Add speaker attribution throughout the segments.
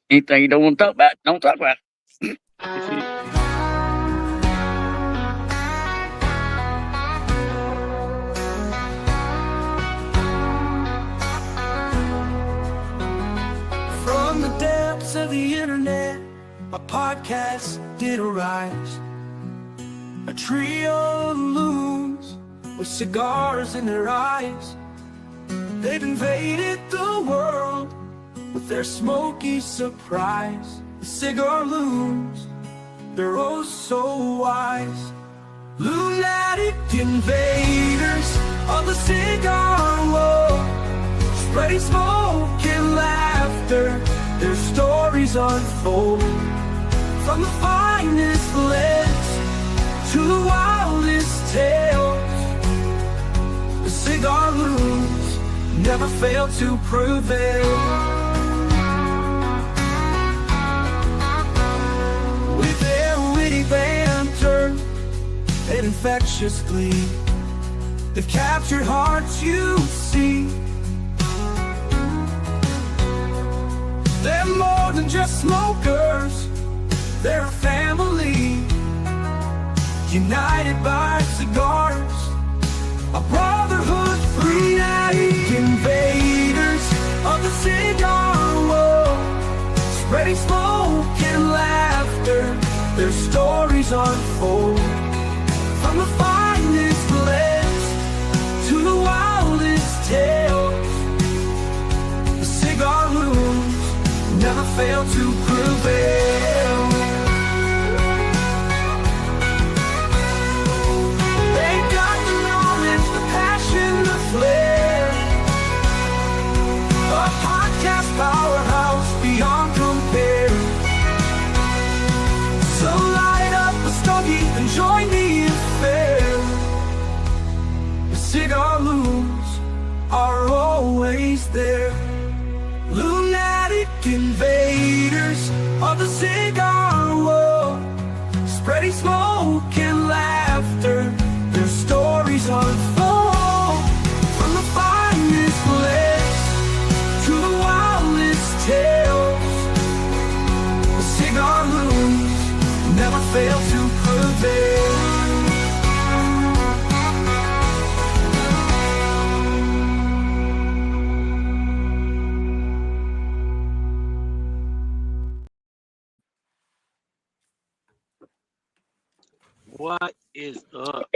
Speaker 1: Anything you don't want to talk about, don't talk about.
Speaker 2: From the depths of the internet, a podcast did arise. A trio of loons with cigars in their eyes. They've invaded the world with their smoky surprise. The Cigar Loons, they're oh so wise. Lunatic invaders of the cigar world, spreading smoke and laughter, their stories unfold. From the finest blends to the wildest tales, the Cigar Loons never fail to prevail. With their witty banter and infectious glee, they've captured hearts, you see. They're more than just smokers, they're a family, united by cigars, a brotherhood free. Invaders of the cigar world, spreading smoke and laughter, their stories unfold. From the finest blends to the wildest tales, the Cigar Loons never fail to prevail. They've got the knowledge, the passion, the flair, a podcast powerhouse beyond compare. So light up a stogie and join the affair. The Cigar Loons are always there. Lunatic invaders of the cigar world, spreading smoke and laughter, their stories unfold. From the finest blends to the wildest tales, the Cigar Loons never fail to prevail.
Speaker 3: What is up?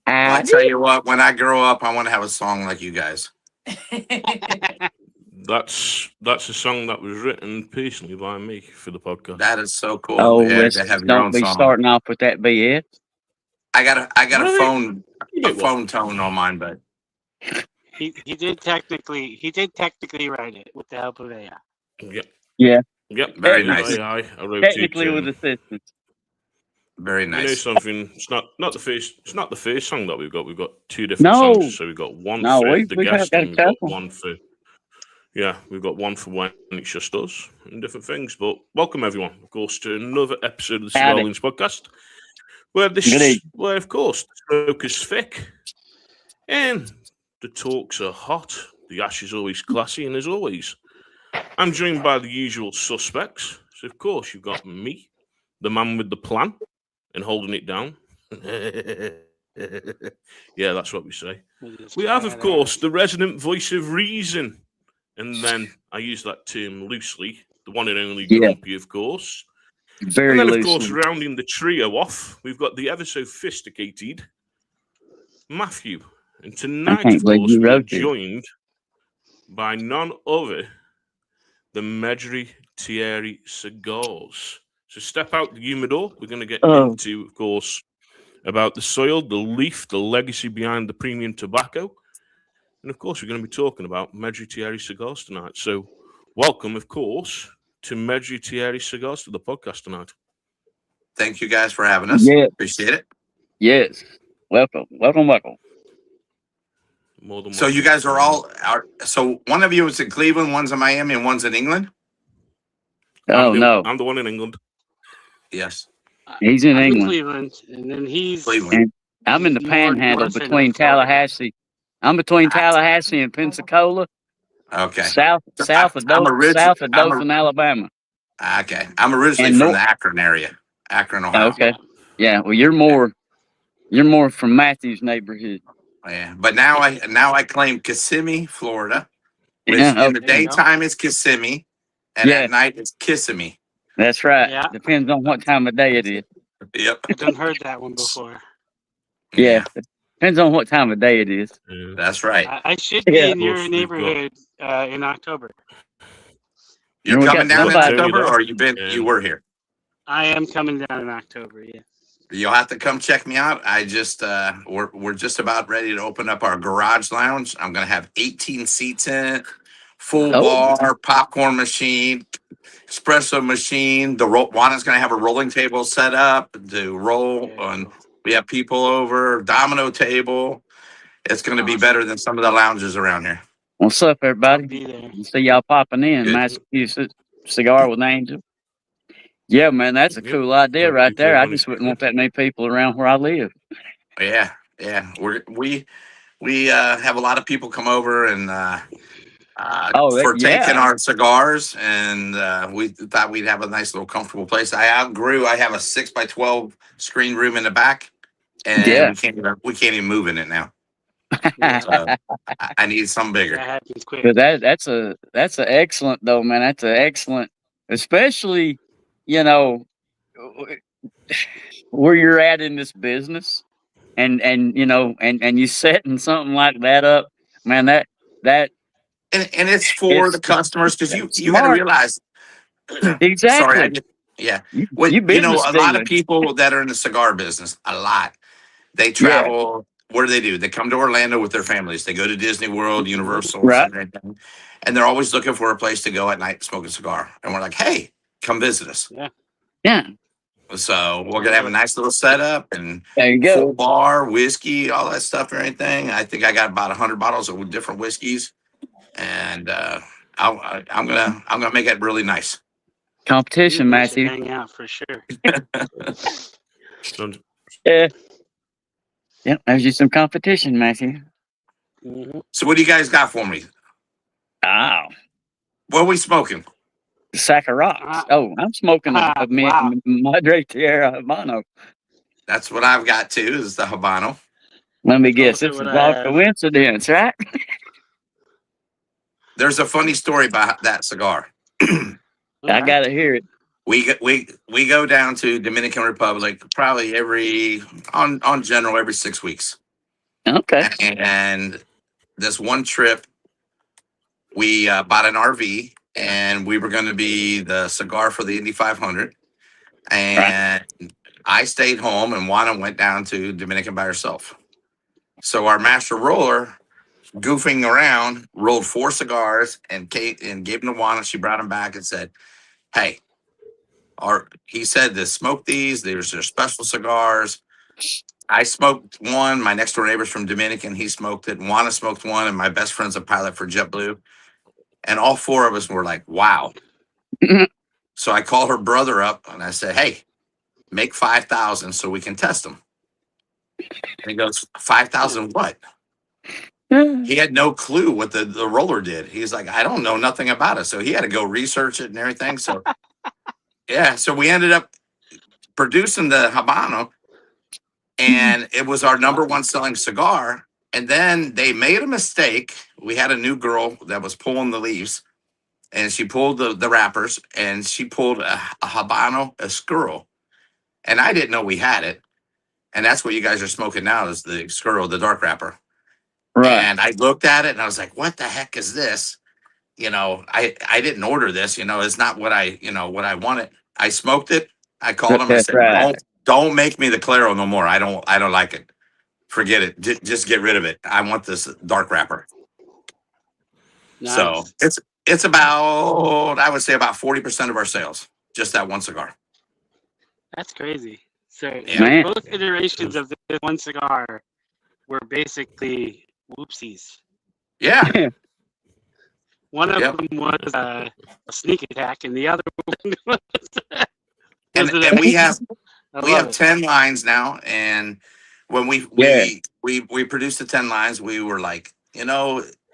Speaker 4: I tell you what, when I grow up, I want to have a song like you guys.
Speaker 5: That's a song that was written personally by me for the podcast.
Speaker 4: That is so cool.
Speaker 1: Oh,
Speaker 4: yeah,
Speaker 1: let's
Speaker 4: to have your
Speaker 1: don't
Speaker 4: own
Speaker 1: be
Speaker 4: song.
Speaker 1: starting off with that BS.
Speaker 4: I got
Speaker 5: Really?
Speaker 4: a phone tone on mine, but
Speaker 3: He did technically write it with the help of AI.
Speaker 5: Yep.
Speaker 1: Yeah.
Speaker 5: Yep.
Speaker 4: Very
Speaker 5: with
Speaker 4: nice.
Speaker 5: AI, I wrote
Speaker 1: Technically
Speaker 5: it,
Speaker 1: with assistance.
Speaker 4: very
Speaker 5: you know
Speaker 4: nice.
Speaker 5: something? It's not the first. It's not the first song that we've got. We've got two different
Speaker 1: No.
Speaker 5: songs. So we've got one
Speaker 1: No,
Speaker 5: for
Speaker 1: we've
Speaker 5: the
Speaker 1: got
Speaker 5: guest,
Speaker 1: a
Speaker 5: and we've got
Speaker 1: couple.
Speaker 5: one for we've got one for when it's just us and different things. But welcome everyone, of course, to another episode of the Cigar
Speaker 1: Howdy.
Speaker 5: Loons Podcast, where of course the smoke is thick and the talks are hot. The ash is always classy, and as always, I'm joined by the usual suspects. So of course you've got me, the man with the plan, and holding it down. Yeah, that's what we say. We have, of course, the resident voice of reason, and then I use that term loosely, the one and only Grumpy, of course.
Speaker 1: Very
Speaker 5: And then,
Speaker 1: loosely.
Speaker 5: of course, rounding the trio off, we've got the ever so sophisticated Matthew. And tonight,
Speaker 1: can't
Speaker 5: of
Speaker 1: believe
Speaker 5: course,
Speaker 1: you
Speaker 5: we're
Speaker 1: wrote this.
Speaker 5: joined by none other than Madre Tierra Cigars. So step out the humidor. We're going to get into, of course, about the soil, the leaf, the legacy behind the premium tobacco. And, of course, we're going to be talking about Madre Tierra Cigars tonight. So welcome, of course, to Madre Tierra Cigars to the podcast tonight.
Speaker 4: Thank you guys for having us.
Speaker 1: Yeah.
Speaker 4: Appreciate it.
Speaker 1: Yes. Welcome.
Speaker 5: More than
Speaker 4: So you guys are so one of you is in Cleveland, one's in Miami, and one's in England?
Speaker 1: Oh, no.
Speaker 5: I'm the one in England.
Speaker 4: Yes.
Speaker 1: He's in
Speaker 3: I'm
Speaker 1: England.
Speaker 3: Cleveland, and then he's
Speaker 4: Cleveland.
Speaker 1: I'm in the
Speaker 3: He's
Speaker 1: panhandle
Speaker 3: north
Speaker 1: between
Speaker 3: of Florida.
Speaker 1: Tallahassee. I'm between Tallahassee and Pensacola.
Speaker 4: Okay.
Speaker 1: South of Dothan, Alabama.
Speaker 4: Okay. I'm originally
Speaker 1: And
Speaker 4: from the Akron area, Akron, Ohio.
Speaker 1: Okay. Yeah. Well, you're more from Matthew's neighborhood.
Speaker 4: Yeah. But now I claim Kissimmee, Florida, which
Speaker 1: Yeah.
Speaker 4: in the daytime is Kissimmee, and
Speaker 1: Yeah.
Speaker 4: at night it's Kissimmee.
Speaker 1: That's right.
Speaker 3: Yeah.
Speaker 1: Depends on what time of day it is.
Speaker 4: Yep.
Speaker 3: I done heard that one before.
Speaker 1: Yeah. Depends on what time of day it is.
Speaker 5: Yeah.
Speaker 4: That's right.
Speaker 3: I should be
Speaker 1: Yeah.
Speaker 3: in your
Speaker 5: Plus, we've got-
Speaker 3: neighborhood in October.
Speaker 4: You're
Speaker 1: We got
Speaker 4: coming down in
Speaker 1: somebody-
Speaker 4: October, or you
Speaker 5: Yeah.
Speaker 4: were here?
Speaker 3: I am coming down in October. Yeah.
Speaker 4: You'll have to come check me out. I just we're just about ready to open up our garage lounge. I'm gonna have 18 seats in it, full
Speaker 1: Oh.
Speaker 4: bar, popcorn machine, espresso machine. Juana's gonna have a rolling table set up to roll, and we have people over, domino table. It's gonna be better than some of the lounges around here.
Speaker 1: What's up,
Speaker 3: I'll
Speaker 1: everybody?
Speaker 3: be there.
Speaker 1: See y'all popping in.
Speaker 4: Good.
Speaker 1: Massachusetts Cigar with Angel. Yeah, man, that's a
Speaker 5: Yep.
Speaker 1: cool idea
Speaker 5: Well,
Speaker 1: right
Speaker 5: people
Speaker 1: there. I
Speaker 5: want
Speaker 1: just
Speaker 5: it.
Speaker 1: wouldn't want that many people around where I live.
Speaker 4: Yeah. We have a lot of people come over and for taking our cigars, and we thought we'd have a nice little comfortable place. I outgrew. I have a 6x12 screen room in the back, and we can't even move in it now. So I need something bigger.
Speaker 3: That happens quick.
Speaker 1: But that's a excellent though, man. That's an excellent, especially where you're at in this business, and you setting something like that up, man. That
Speaker 4: And it's for the customers, because you got to realize.
Speaker 1: exactly.
Speaker 4: Sorry. Yeah.
Speaker 1: You
Speaker 4: A lot of people that are in the cigar business, they travel. What do? They come to Orlando with their families. They go to Disney World, Universal,
Speaker 1: Right.
Speaker 4: and they're always looking for a place to go at night and smoke a cigar. And we're like, hey, come visit us.
Speaker 1: Yeah.
Speaker 4: So we're gonna have a nice little setup and
Speaker 1: There you go.
Speaker 4: full bar, whiskey, all that stuff, and everything. I think I got about 100 bottles of different whiskeys, and I'm gonna make it really nice.
Speaker 1: Competition,
Speaker 3: We should
Speaker 1: Matthew.
Speaker 3: hang out for sure.
Speaker 5: Sounds-
Speaker 1: Yeah. Yeah, there's you some competition, Matthew.
Speaker 3: Mhm.
Speaker 4: So what do you guys got for me?
Speaker 1: Oh,
Speaker 4: What are we smoking?
Speaker 1: sack of rocks. Oh, I'm smoking a
Speaker 3: Wow.
Speaker 1: Madre Tierra Habano.
Speaker 4: That's what I've got too. Is the Habano.
Speaker 1: Let me guess.
Speaker 3: Also
Speaker 1: It's
Speaker 3: what
Speaker 1: a
Speaker 3: I
Speaker 1: all
Speaker 3: have.
Speaker 1: coincidence, right?
Speaker 4: There's a funny story about that cigar.
Speaker 1: I gotta hear it.
Speaker 4: We go down to Dominican Republic probably every 6 weeks.
Speaker 1: Okay.
Speaker 4: And this one trip, we bought an RV, and we were going to be the cigar for the Indy 500. And I stayed home, and Juana went down to Dominican by herself. So our master roller, goofing around, rolled 4 cigars and gave them to Juana. She brought them back and said, hey, he said to smoke these. They're special cigars. I smoked one. My next door neighbor's from Dominican. He smoked it. Juana smoked one, and my best friend's a pilot for JetBlue. And all 4 of us were like, wow. So I called her brother up, and I said, hey, make 5,000 so we can test them. And he goes, 5,000 what? He had no clue what the roller did. He's like, I don't know nothing about it. So he had to go research it and everything. So, yeah. So we ended up producing the Habano, and it was our number 1 selling cigar. And then they made a mistake. We had a new girl that was pulling the leaves, and she pulled the wrappers, and she pulled a Habano Oscuro. And I didn't know we had it. And that's what you guys are smoking now, is the Oscuro, the dark wrapper.
Speaker 1: Right.
Speaker 4: And I looked at it, and I was like, what the heck is this? I didn't order this. It's not what I wanted. I smoked it. I called him and said, don't make me the Claro no more. I don't like it. Forget it. Just get rid of it. I want this dark wrapper.
Speaker 3: Nice.
Speaker 4: So it's about, I would say, about 40% of our sales, just that one cigar.
Speaker 3: That's crazy. So
Speaker 1: Man.
Speaker 3: both iterations of this one cigar were basically whoopsies.
Speaker 4: Yeah.
Speaker 3: One of
Speaker 4: Yep.
Speaker 3: them was a sneak attack, and the other one was.
Speaker 4: And we have 10 lines now, and when we produced the 10 lines, we were like,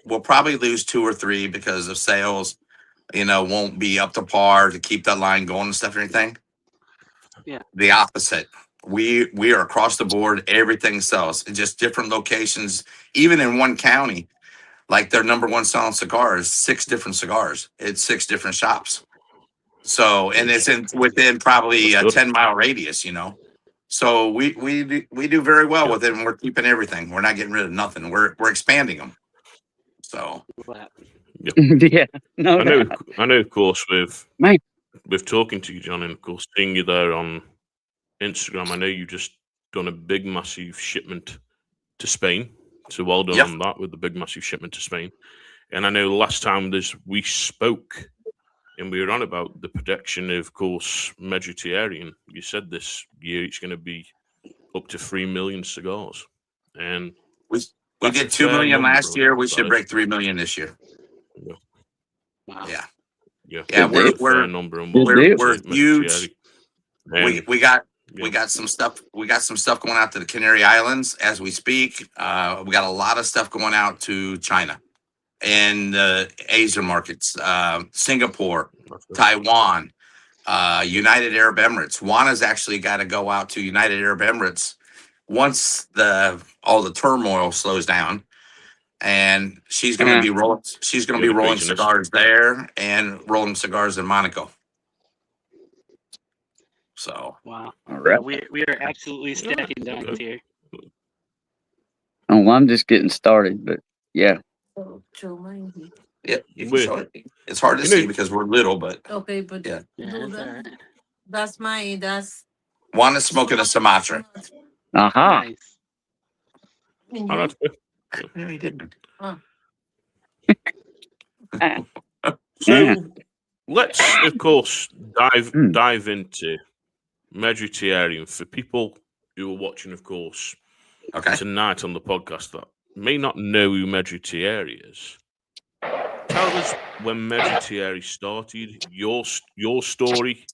Speaker 4: we'll probably lose 2 or 3 because of sales. Won't be up to par to keep that line going and stuff and everything.
Speaker 3: Yeah.
Speaker 4: The opposite. We are across the board. Everything sells. It's just different locations, even in one county. Like their number one selling cigar is 6 different cigars. It's 6 different shops. So, and it's within probably a 10-mile radius. So we do very well with it, and we're keeping everything. We're not getting rid of nothing. We're expanding them. So.
Speaker 1: Yeah. No.
Speaker 5: I know. Of course, with talking to you, John, and of course seeing you there on Instagram, I know you just done a big, massive shipment to Spain. So well done on that with the big, massive shipment to Spain. And I know last time we spoke, and we were on about the production of course, Madre Tierra, and you said this year it's going to be up to 3 million cigars. And
Speaker 4: we did 2 million last year. We should break 3 million this year.
Speaker 5: Yeah.
Speaker 3: Wow.
Speaker 4: Yeah. We're
Speaker 5: number, and
Speaker 4: we're huge.
Speaker 5: And
Speaker 4: We got some stuff. We got some stuff going out to the Canary Islands as we speak. We got a lot of stuff going out to China and Asia markets, Singapore, Taiwan, United Arab Emirates. Juana's actually got to go out to United Arab Emirates once all the turmoil slows down, and she's going to be rolling. She's going to be rolling cigars there and rolling cigars in Monaco. So
Speaker 3: wow,
Speaker 1: all right.
Speaker 3: We are absolutely stacking down here.
Speaker 1: Oh, well, I'm just getting started, but yeah.
Speaker 4: Yeah, you can show it. It's hard to see because we're little, but
Speaker 6: Okay, but
Speaker 4: yeah.
Speaker 6: That's
Speaker 4: Juana's smoking a Sumatra.
Speaker 1: Aha.
Speaker 3: Nice.
Speaker 5: Oh, that's good.
Speaker 4: No, he didn't.
Speaker 5: So let's, of course, dive into Madre Tierra. And for people who are watching, of course, tonight on the podcast that may not know who Madre Tierra is, tell us when Madre Tierra started, your story,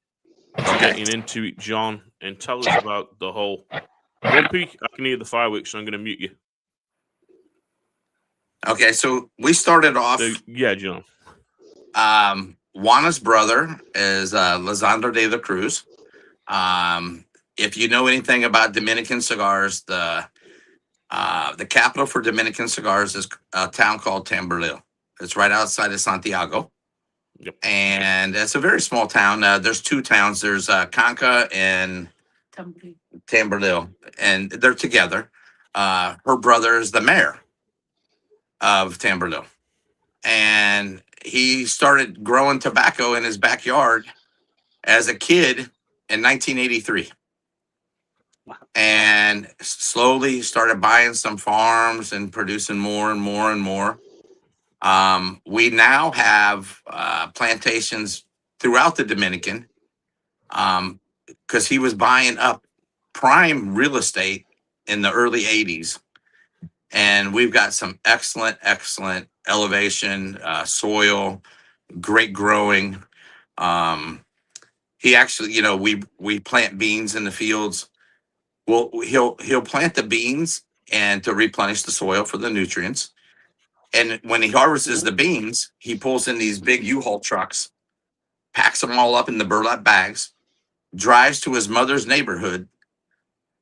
Speaker 5: getting into it, John, and tell us about the whole. Grumpy, I can hear the fireworks, so I'm going to mute you.
Speaker 4: Okay, so we started off.
Speaker 5: Yeah, John.
Speaker 4: Juana's brother is Lisandro de la Cruz. If you know anything about Dominican cigars, the capital for Dominican cigars is a town called Tamboril. It's right outside of Santiago.
Speaker 5: Yep.
Speaker 4: And it's a very small town. There's 2 towns. There's Conca and Tamboril, and they're together. Her brother is the mayor of Tamboril, and he started growing tobacco in his backyard as a kid in 1983. And slowly started buying some farms and producing more and more and more. We now have plantations throughout the Dominican because he was buying up prime real estate in the early 80s. And we've got some excellent elevation, soil, great growing. He actually, we plant beans in the fields. Well, he'll plant the beans and to replenish the soil for the nutrients. And when he harvests the beans, he pulls in these big U-Haul trucks, packs them all up in the burlap bags, drives to his mother's neighborhood,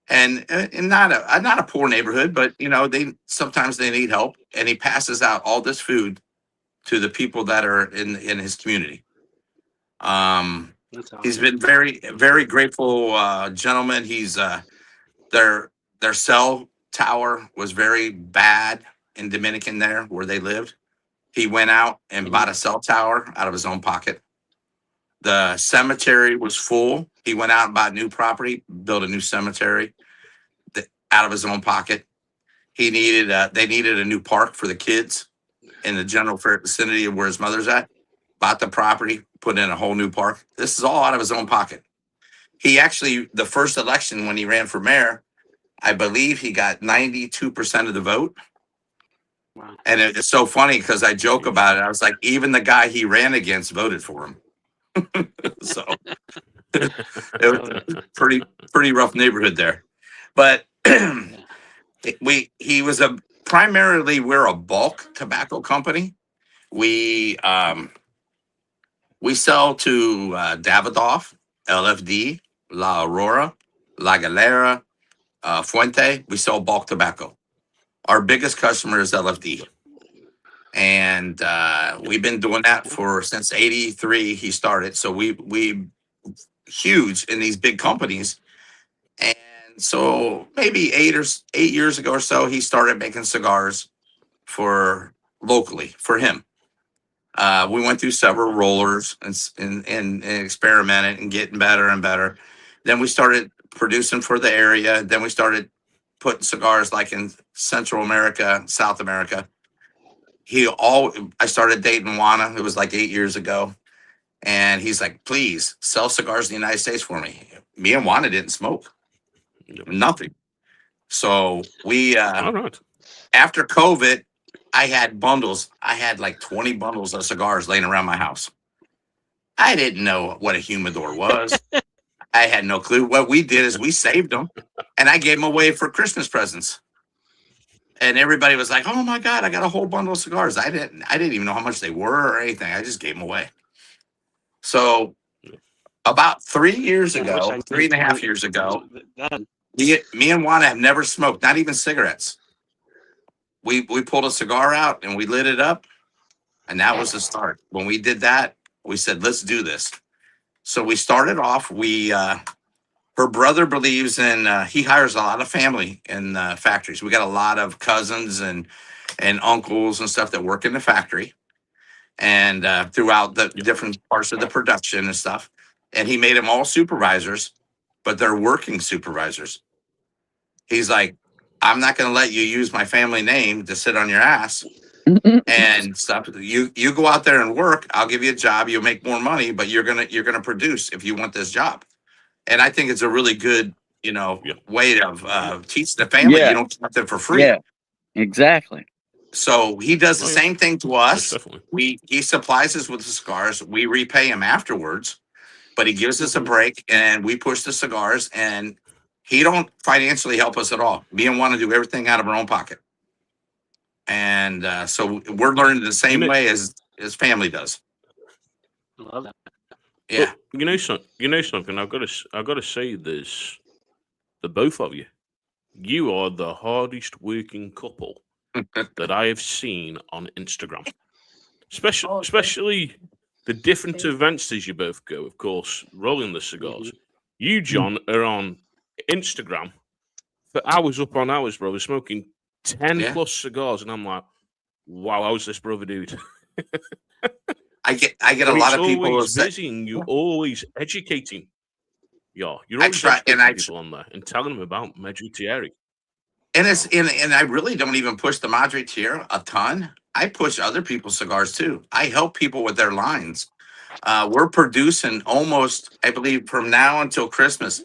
Speaker 4: and not a poor neighborhood, but they sometimes need help, and he passes out all this food to the people that are in his community. He's been very, very grateful gentleman. He's their cell tower was very bad in Dominican there where they lived. He went out and bought a cell tower out of his own pocket. The cemetery was full. He went out and bought new property, built a new cemetery out of his own pocket. They needed a new park for the kids in the general vicinity of where his mother's at. Bought the property, put in a whole new park. This is all out of his own pocket. He actually, the first election when he ran for mayor, I believe he got 92% of the vote.
Speaker 3: Wow.
Speaker 4: And it's so funny because I joke about it. I was like, even the guy he ran against voted for him. So it was a pretty rough neighborhood there. But he was a primarily we're a bulk tobacco company. We sell to Davidoff, LFD, La Aurora, La Galera, Fuente. We sell bulk tobacco. Our biggest customer is LFD. And we've been doing that since '83. He started, so we huge in these big companies. And so maybe 8 years ago or so, he started making cigars for locally for him. We went through several rollers and experimented and getting better and better. Then we started producing for the area. Then we started putting cigars like in Central America, South America. I started dating Juana. It was like 8 years ago. And he's like, please sell cigars in the United States for me. Me and Juana didn't smoke. Nothing. So we,
Speaker 5: All right.
Speaker 4: after COVID, I had bundles. I had like 20 bundles of cigars laying around my house. I didn't know what a humidor was. I had no clue. What we did is we saved them and I gave them away for Christmas presents. And everybody was like, oh my God, I got a whole bundle of cigars. I didn't even know how much they were or anything. I just gave them away. So about 3 years ago, 3.5 years ago, me and Juana have never smoked, not even cigarettes. We pulled a cigar out and we lit it up. And that was the start. When we did that, we said, let's do this. So we started off, her brother believes in, he hires a lot of family in factories. We got a lot of cousins and uncles and stuff that work in the factory and throughout the different parts of the production and stuff. And he made them all supervisors, but they're working supervisors. He's like, I'm not going to let you use my family name to sit on your ass and stuff. You go out there and work. I'll give you a job. You'll make more money, but you're gonna produce if you want this job. And I think it's a really good, way of teaching the family.
Speaker 1: Yeah.
Speaker 4: You don't get them for free.
Speaker 1: Yeah, exactly.
Speaker 4: So he does the same thing to us.
Speaker 5: Most definitely.
Speaker 4: He supplies us with the cigars. We repay him afterwards, but he gives us a break and we push the cigars. And he don't financially help us at all. Me and Juana do everything out of our own pocket. And so we're learning the same way as family does.
Speaker 3: Love that.
Speaker 4: Yeah.
Speaker 5: But you know something. I've got to say this. The both of you, you are the hardest working couple that I have seen on Instagram. Especially the different events as you both go. Of course, rolling the cigars. You, John, are on Instagram for hours upon hours, brother, smoking 10 plus cigars, and I'm like, wow, how's this brother dude?
Speaker 4: I get a lot of people
Speaker 5: always busy and you're always educating. Yeah, you're always educating people on there and telling them about Madre Tierra.
Speaker 4: And I really don't even push the Madre Tierra a ton. I push other people's cigars too. I help people with their lines. We're producing almost, I believe, from now until Christmas,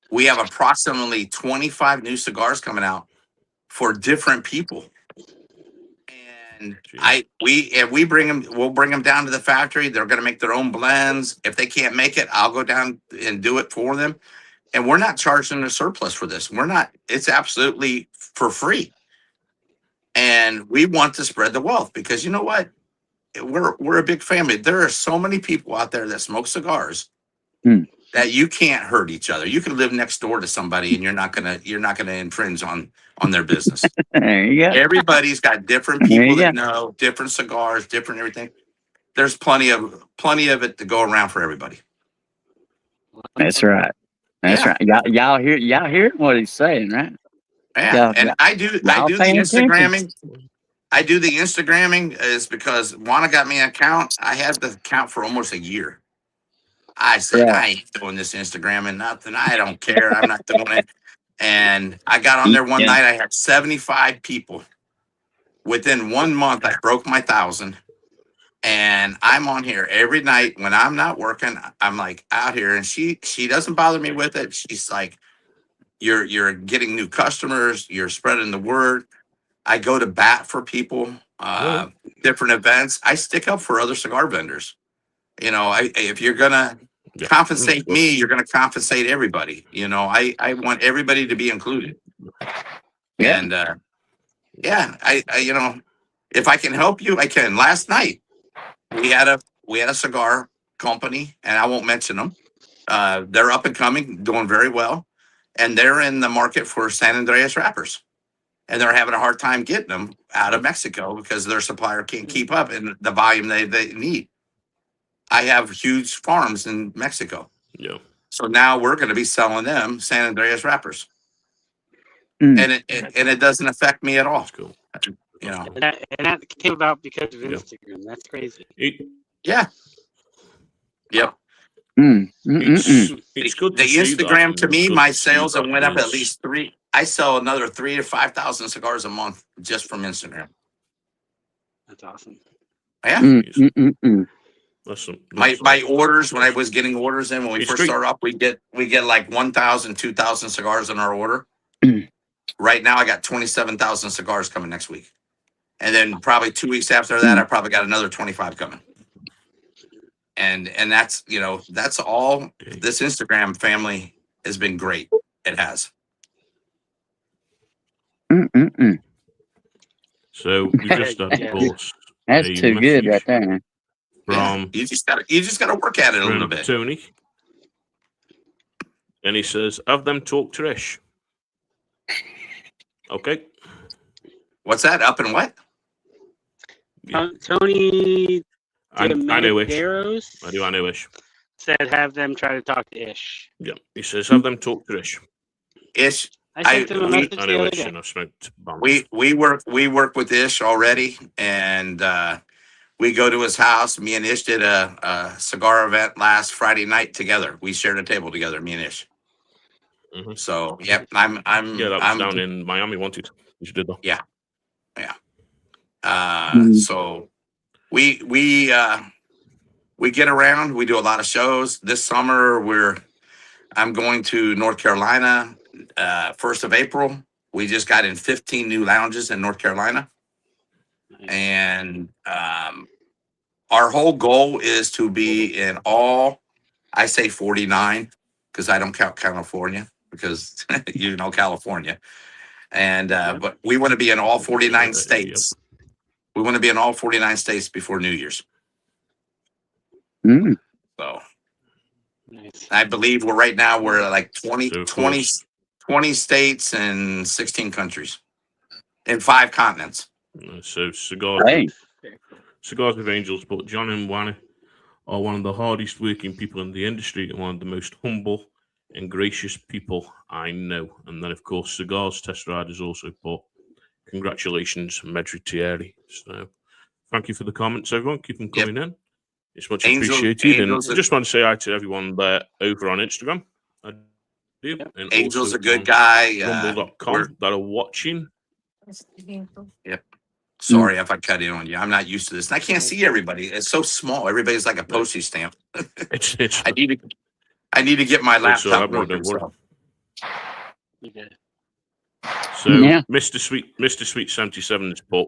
Speaker 4: we have approximately 25 new cigars coming out for different people. And we bring them, we'll bring them down to the factory. They're going to make their own blends. If they can't make it, I'll go down and do it for them. And we're not charging a surplus for this. It's absolutely for free. And we want to spread the wealth because you know what? We're a big family. There are so many people out there that smoke cigars that you can't hurt each other. You can live next door to somebody and you're not gonna infringe on their business.
Speaker 1: There you go.
Speaker 4: Everybody's got different people that know different cigars, different everything. There's plenty of it to go around for everybody.
Speaker 1: That's right. That's right. Y'all hear what he's saying, right?
Speaker 4: Yeah, and I do the Instagramming. I do the Instagramming is because Juana got me an account. I had the account for almost a year. I said, I ain't doing this Instagram and nothing. I don't care. I'm not doing it. And I got on there one night. I had 75 people. Within 1 month, I broke my 1,000. And I'm on here every night when I'm not working. I'm like out here, and she doesn't bother me with it. She's like, you're getting new customers. You're spreading the word. I go to bat for people, different events. I stick up for other cigar vendors. If you're gonna compensate me, you're gonna compensate everybody. I want everybody to be included. And Yeah, I if I can help you, I can. Last night we had a cigar company, and I won't mention them. They're up and coming, doing very well, and they're in the market for San Andreas wrappers, and they're having a hard time getting them out of Mexico because their supplier can't keep up in the volume they need. I have huge farms in Mexico,
Speaker 5: Yeah.
Speaker 4: so now we're going to be selling them San Andreas wrappers,
Speaker 1: Mm.
Speaker 4: and it doesn't affect me at all.
Speaker 5: That's cool.
Speaker 4: You know,
Speaker 3: And that came about because of
Speaker 5: Yeah.
Speaker 3: Instagram. That's crazy.
Speaker 4: yeah, yep.
Speaker 5: It's good
Speaker 4: The
Speaker 5: to see that,
Speaker 4: Instagram
Speaker 5: and
Speaker 4: to me,
Speaker 5: good
Speaker 4: my
Speaker 5: to see
Speaker 4: sales
Speaker 5: that
Speaker 4: have went up at
Speaker 5: there's-
Speaker 4: least 3. I sell another 3 to 5,000 cigars a month just from Instagram.
Speaker 3: That's awesome.
Speaker 4: Yeah.
Speaker 5: Listen,
Speaker 4: My orders, when I was getting orders in, when we
Speaker 5: It's
Speaker 4: first
Speaker 5: great.
Speaker 4: started off, we get like 1,000, 2,000 cigars in our order. Right now I got 27,000 cigars coming next week. And then probably 2 weeks after that, I probably got another 25 coming. And that's, that's all. This Instagram family has been great. It has.
Speaker 5: So we just had,
Speaker 3: Yeah.
Speaker 5: of course,
Speaker 1: That's
Speaker 5: a
Speaker 1: too good right
Speaker 5: message
Speaker 1: there.
Speaker 5: from
Speaker 4: You just gotta work at it a little
Speaker 5: friend
Speaker 4: bit.
Speaker 5: Tony, and he says, "Have them talk Trish." Okay.
Speaker 4: What's that? Up and what?
Speaker 5: Yeah.
Speaker 3: Tony
Speaker 5: I know Ish.
Speaker 3: Medeiros
Speaker 5: I know Ish.
Speaker 3: said have them try to talk to Ish.
Speaker 5: Yeah. He says, "Have them talk to Ish."
Speaker 4: Ish.
Speaker 3: I sent him a message
Speaker 5: I
Speaker 3: the
Speaker 5: know
Speaker 3: other
Speaker 5: Ish,
Speaker 3: day.
Speaker 5: and I've smoked bombs.
Speaker 4: We work with Ish already, and we go to his house. Me and Ish did a cigar event last Friday night together. We shared a table together, me and Ish.
Speaker 5: Mhm.
Speaker 4: So yep, I'm
Speaker 5: Yeah, that was down in Miami. Wanted. You did that.
Speaker 4: Yeah. So we get around. We do a lot of shows. This summer I'm going to North Carolina 1st of April. We just got in 15 new lounges in North Carolina. And our whole goal is to be in all, I say 49, because I don't count California, because California. And but we want to be in all 49 states. We want to be in all 49 states before New Year's. So
Speaker 3: Nice.
Speaker 4: I believe we're like 20 states and 16 countries in 5 continents.
Speaker 5: So cigars.
Speaker 1: Hey.
Speaker 5: Cigars with Angels, but John and Wanna are one of the hardest working people in the industry and one of the most humble and gracious people I know. And then, of course, Cigars Test Riders also put, congratulations, Madre Tierra. So thank you for the comments, everyone. Keep them coming in. It's much appreciated. And I just want to say hi to everyone there over on Instagram. I do. And
Speaker 4: Angel's
Speaker 5: also
Speaker 4: a good
Speaker 5: on
Speaker 4: guy.
Speaker 5: Rumble.com that are watching.
Speaker 4: Yep. Sorry if I cut in on you. I'm not used to this. And I can't see everybody. It's so small. Everybody's like a postage stamp.
Speaker 5: It's
Speaker 4: I need to get my
Speaker 5: It's all right,
Speaker 4: laptop
Speaker 5: bro,
Speaker 4: working.
Speaker 5: don't worry.
Speaker 3: You did.
Speaker 5: So
Speaker 1: Yeah.
Speaker 5: Mr. Sweet 77 has put,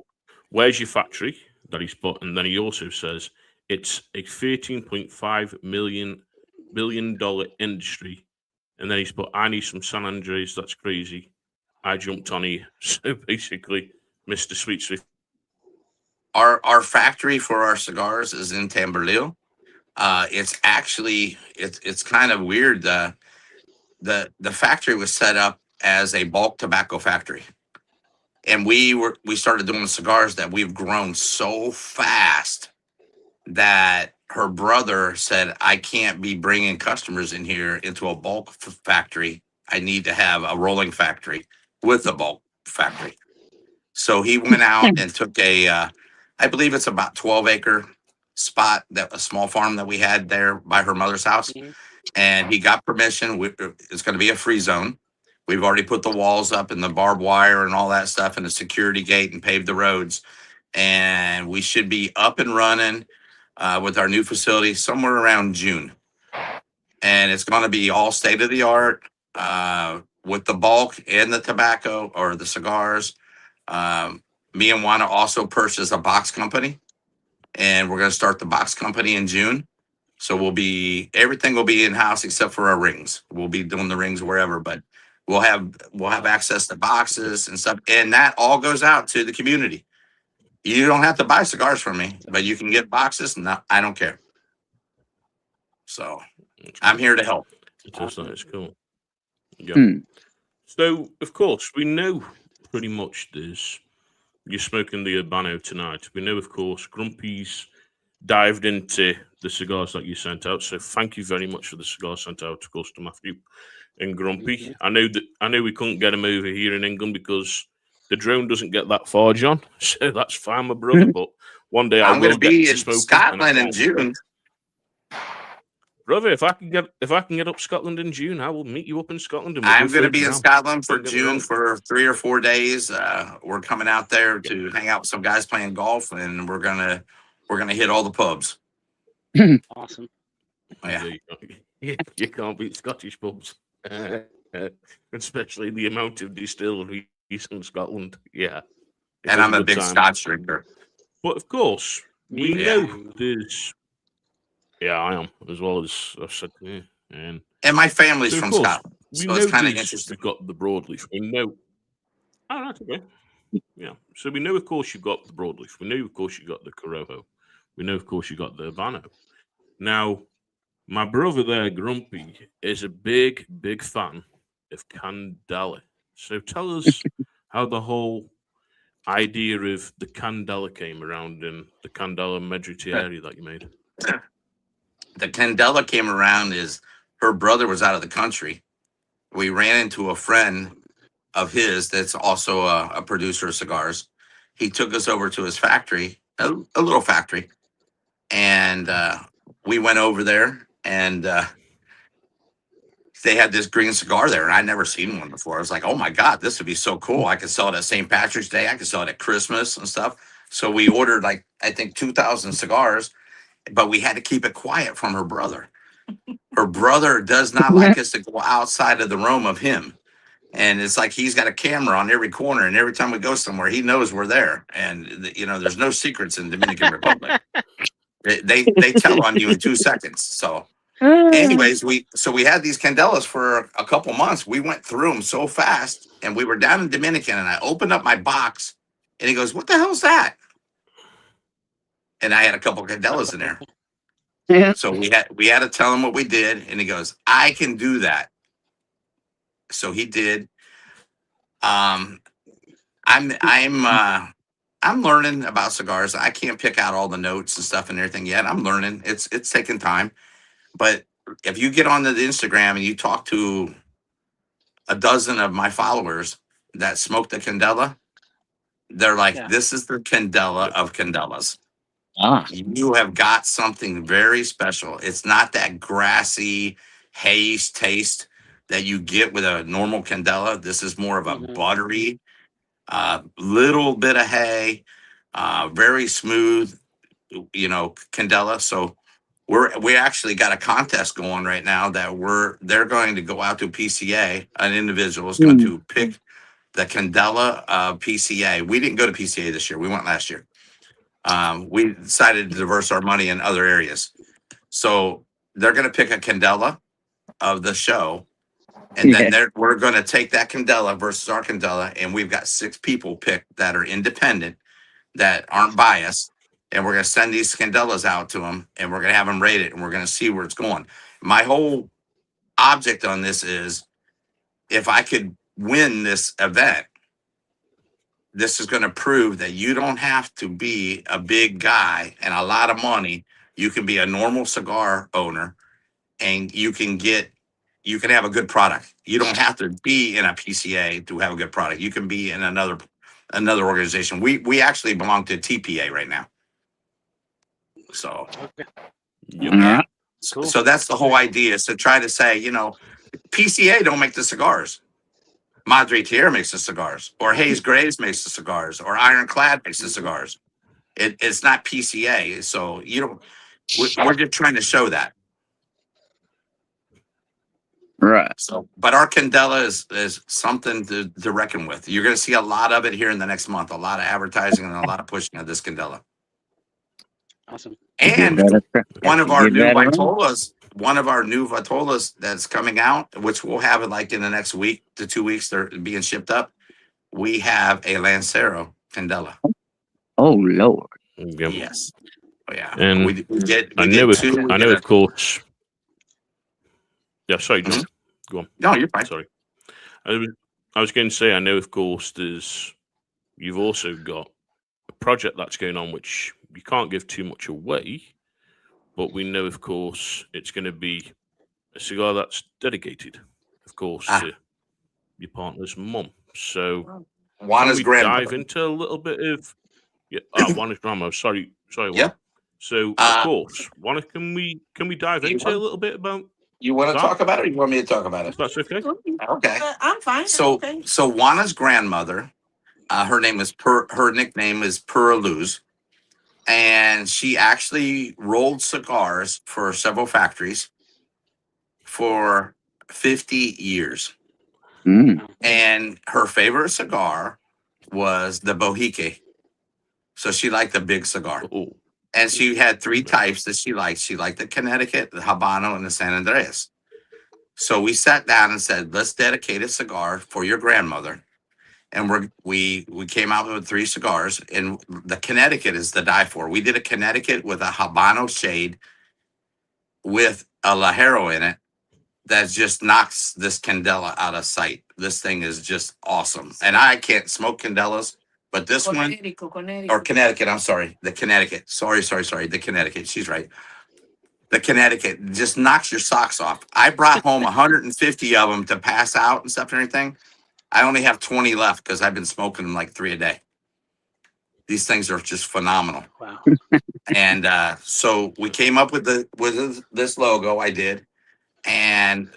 Speaker 5: where's your factory that he's put? And then he also says it's a $13.5 billion industry. And then he's put, I need some San Andres. That's crazy. I jumped on here. So basically, Mr. Sweet.
Speaker 4: Our factory for our cigars is in Tamboril. It's actually it's kind of weird. The factory was set up as a bulk tobacco factory, and we started doing cigars that we've grown so fast that her brother said, I can't be bringing customers in here into a bulk factory. I need to have a rolling factory with a bulk factory. So he went out and took I believe it's about 12-acre spot, a small farm that we had there by her mother's house. And he got permission. It's going to be a free zone. We've already put the walls up and the barbed wire and all that stuff and the security gate and paved the roads. And we should be up and running with our new facility somewhere around June. And it's going to be all state of the art with the bulk and the tobacco or the cigars. Me and Juana also purchased a box company, and we're going to start the box company in June. So everything will be in-house except for our rings. We'll be doing the rings wherever, but We'll have access to boxes and stuff, and that all goes out to the community. You don't have to buy cigars from me, but you can get boxes. No, I don't care. So I'm here to help.
Speaker 5: It's cool. Yeah.
Speaker 1: Hmm.
Speaker 5: So of course we know pretty much this. You're smoking the Habano tonight. We know, of course, Grumpy's dived into the cigars that you sent out. So thank you very much for the cigars sent out, of course, to Matthew and Grumpy. I know we couldn't get him over here in England because the drone doesn't get that far, John. So that's fine, my brother. But one day
Speaker 4: I'm going to be
Speaker 5: to
Speaker 4: in
Speaker 5: smoke
Speaker 4: Scotland in June.
Speaker 5: Brother, if I can get up Scotland in June, I will meet you up in Scotland. And
Speaker 4: I'm going to be in Scotland for June for 3 or 4 days. We're coming out there to hang out with some guys playing golf, and we're gonna hit all the pubs.
Speaker 3: Awesome.
Speaker 4: Yeah.
Speaker 5: You can't beat Scottish pubs, especially the amount of distilleries in Scotland. Yeah,
Speaker 4: And I'm a big Scotch drinker.
Speaker 5: But of course, we know there's. Yeah, I am, as well as I've said. Yeah, and
Speaker 4: my family's
Speaker 5: so
Speaker 4: from
Speaker 5: course,
Speaker 4: Scotland, so
Speaker 5: know
Speaker 4: it's kind of
Speaker 5: we've
Speaker 4: interesting.
Speaker 5: got the broadleaf. We know. Oh, that's okay. Yeah. So we know, of course, you've got the broadleaf. We know, of course, you got the Corojo. We know, of course, you got the Habano. Now, my brother there, Grumpy, is a big, big fan of Candela. So tell us how the whole idea of the Candela came around and the Candela Madre Tierra that you made.
Speaker 4: The Candela came around is her brother was out of the country. We ran into a friend of his that's also a producer of cigars. He took us over to his factory, a little factory, and we went over there, and they had this green cigar there, and I'd never seen one before. I was like, oh my God, this would be so cool. I could sell it at St. Patrick's Day. I could sell it at Christmas and stuff. So we ordered like, I think 2,000 cigars, but we had to keep it quiet from her brother. Her brother does not like us to go outside of the room of him. And it's like he's got a camera on every corner, and every time we go somewhere, he knows we're there. And there's no secrets in Dominican Republic. They tell on you in 2 seconds. So, anyways, we had these Candelas for a couple months. We went through them so fast, and we were down in Dominican, and I opened up my box, and he goes, "What the hell's that?" And I had a couple Candelas in there.
Speaker 1: Yeah.
Speaker 4: So we had to tell him what we did, and he goes, "I can do that." So he did. I'm learning about cigars. I can't pick out all the notes and stuff and everything yet. I'm learning. It's taking time. But if you get onto the Instagram and you talk to a dozen of my followers that smoke the Candela, they're like, "This is the Candela of Candelas."
Speaker 1: Ah.
Speaker 4: You have got something very special. It's not that grassy haze taste that you get with a normal Candela. This is more of a buttery, little bit of hay, very smooth, Candela. So we actually got a contest going right now that they're going to go out to PCA. An individual is going to pick the Candela PCA. We didn't go to PCA this year. We went last year. We decided to diverse our money in other areas. So they're going to pick a Candela of the show. And then we're going to take that Candela versus our Candela. And we've got 6 people picked that are independent, that aren't biased. And we're going to send these Candelas out to them. And we're going to have them rate it. And we're going to see where it's going. My whole object on this is, if I could win this event, this is going to prove that you don't have to be a big guy and a lot of money. You can be a normal cigar owner, and you can have a good product. You don't have to be in a PCA to have a good product. You can be in another organization. We actually belong to TPA right now. So, so that's the whole idea, is to try to say, PCA don't make the cigars. Madre Tierra makes the cigars, or Hayes Graves makes the cigars, or Ironclad makes the cigars. It's not PCA. So we're just trying to show that.
Speaker 1: Right.
Speaker 4: So, but our Candela is something to reckon with. You're going to see a lot of it here in the next month. A lot of advertising and a lot of pushing of this Candela.
Speaker 3: Awesome.
Speaker 4: And one of our new Vitolas, one of our new Vitolas that's coming out, which we'll have it like in the next week to 2 weeks. They're being shipped up. We have a Lancero Candela.
Speaker 1: Oh Lord.
Speaker 5: Yep.
Speaker 4: Yes. Oh, yeah.
Speaker 5: And
Speaker 4: We did
Speaker 5: I know,
Speaker 4: two.
Speaker 5: of course. Yeah, sorry, John. Go on.
Speaker 4: No, you're fine.
Speaker 5: Sorry. I was going to say, I know, of course, you've also got a project that's going on, which you can't give too much away, but we know, of course, it's going to be a cigar that's dedicated, of course, to your partner's mum. So,
Speaker 4: Juana's grandmother.
Speaker 5: Dive into a little bit of Juana's grandma. Sorry.
Speaker 4: Yep.
Speaker 5: So, of course, Juana, can we dive into a little bit about?
Speaker 4: You want to talk about it, or you want me to talk about it?
Speaker 5: If that's okay.
Speaker 4: Okay.
Speaker 6: I'm fine.
Speaker 4: So,
Speaker 6: okay.
Speaker 4: so Juana's grandmother, her nickname is Pura Luz, and she actually rolled cigars for several factories for 50 years. And her favorite cigar was the Bohique. So she liked the big cigar.
Speaker 5: Ooh.
Speaker 4: And she had 3 types that she liked. She liked the Connecticut, the Habano, and the San Andreas. So we sat down and said, let's dedicate a cigar for your grandmother. And we came out with 3 cigars. And the Connecticut is the die for. We did a Connecticut with a Habano shade with a Lajero in it that just knocks this Candela out of sight. This thing is just awesome. And I can't smoke Candelas. But this one, or Connecticut, I'm sorry, the Connecticut. Sorry, the Connecticut. She's right. The Connecticut just knocks your socks off. I brought home 150 of them to pass out and stuff and everything. I only have 20 left because I've been smoking them like 3 a day. These things are just phenomenal.
Speaker 3: Wow.
Speaker 4: And so we came up with this logo. I did, and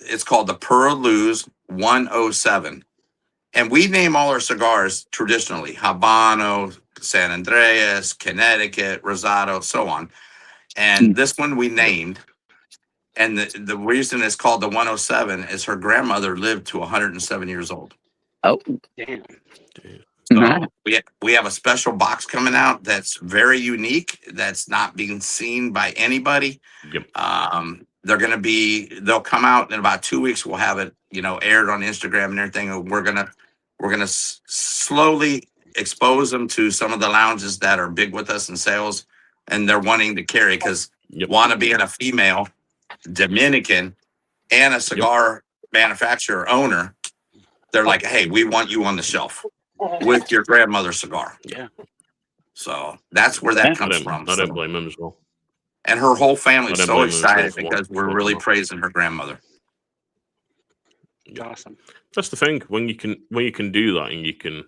Speaker 4: it's called the Pura Luz 107. And we name all our cigars traditionally: Habano, San Andreas, Connecticut, Rosado, so on. And this one we named. And the reason it's called the 107 is her grandmother lived to 107 years old.
Speaker 1: Oh,
Speaker 3: Damn.
Speaker 4: So we have a special box coming out that's very unique, that's not being seen by anybody.
Speaker 5: Yep.
Speaker 4: They'll come out in about 2 weeks. We'll have it, aired on Instagram and everything. And we're gonna slowly expose them to some of the lounges that are big with us in sales, and they're wanting to carry because Juana being a female Dominican and a cigar manufacturer owner, they're like, hey, we want you on the shelf with your grandmother's cigar.
Speaker 3: Yeah.
Speaker 4: So that's where that comes from.
Speaker 5: I don't blame them as well.
Speaker 4: And her whole family's so excited
Speaker 5: for
Speaker 4: because we're really praising her grandmother.
Speaker 3: Awesome.
Speaker 5: That's the thing, when you can do that and you can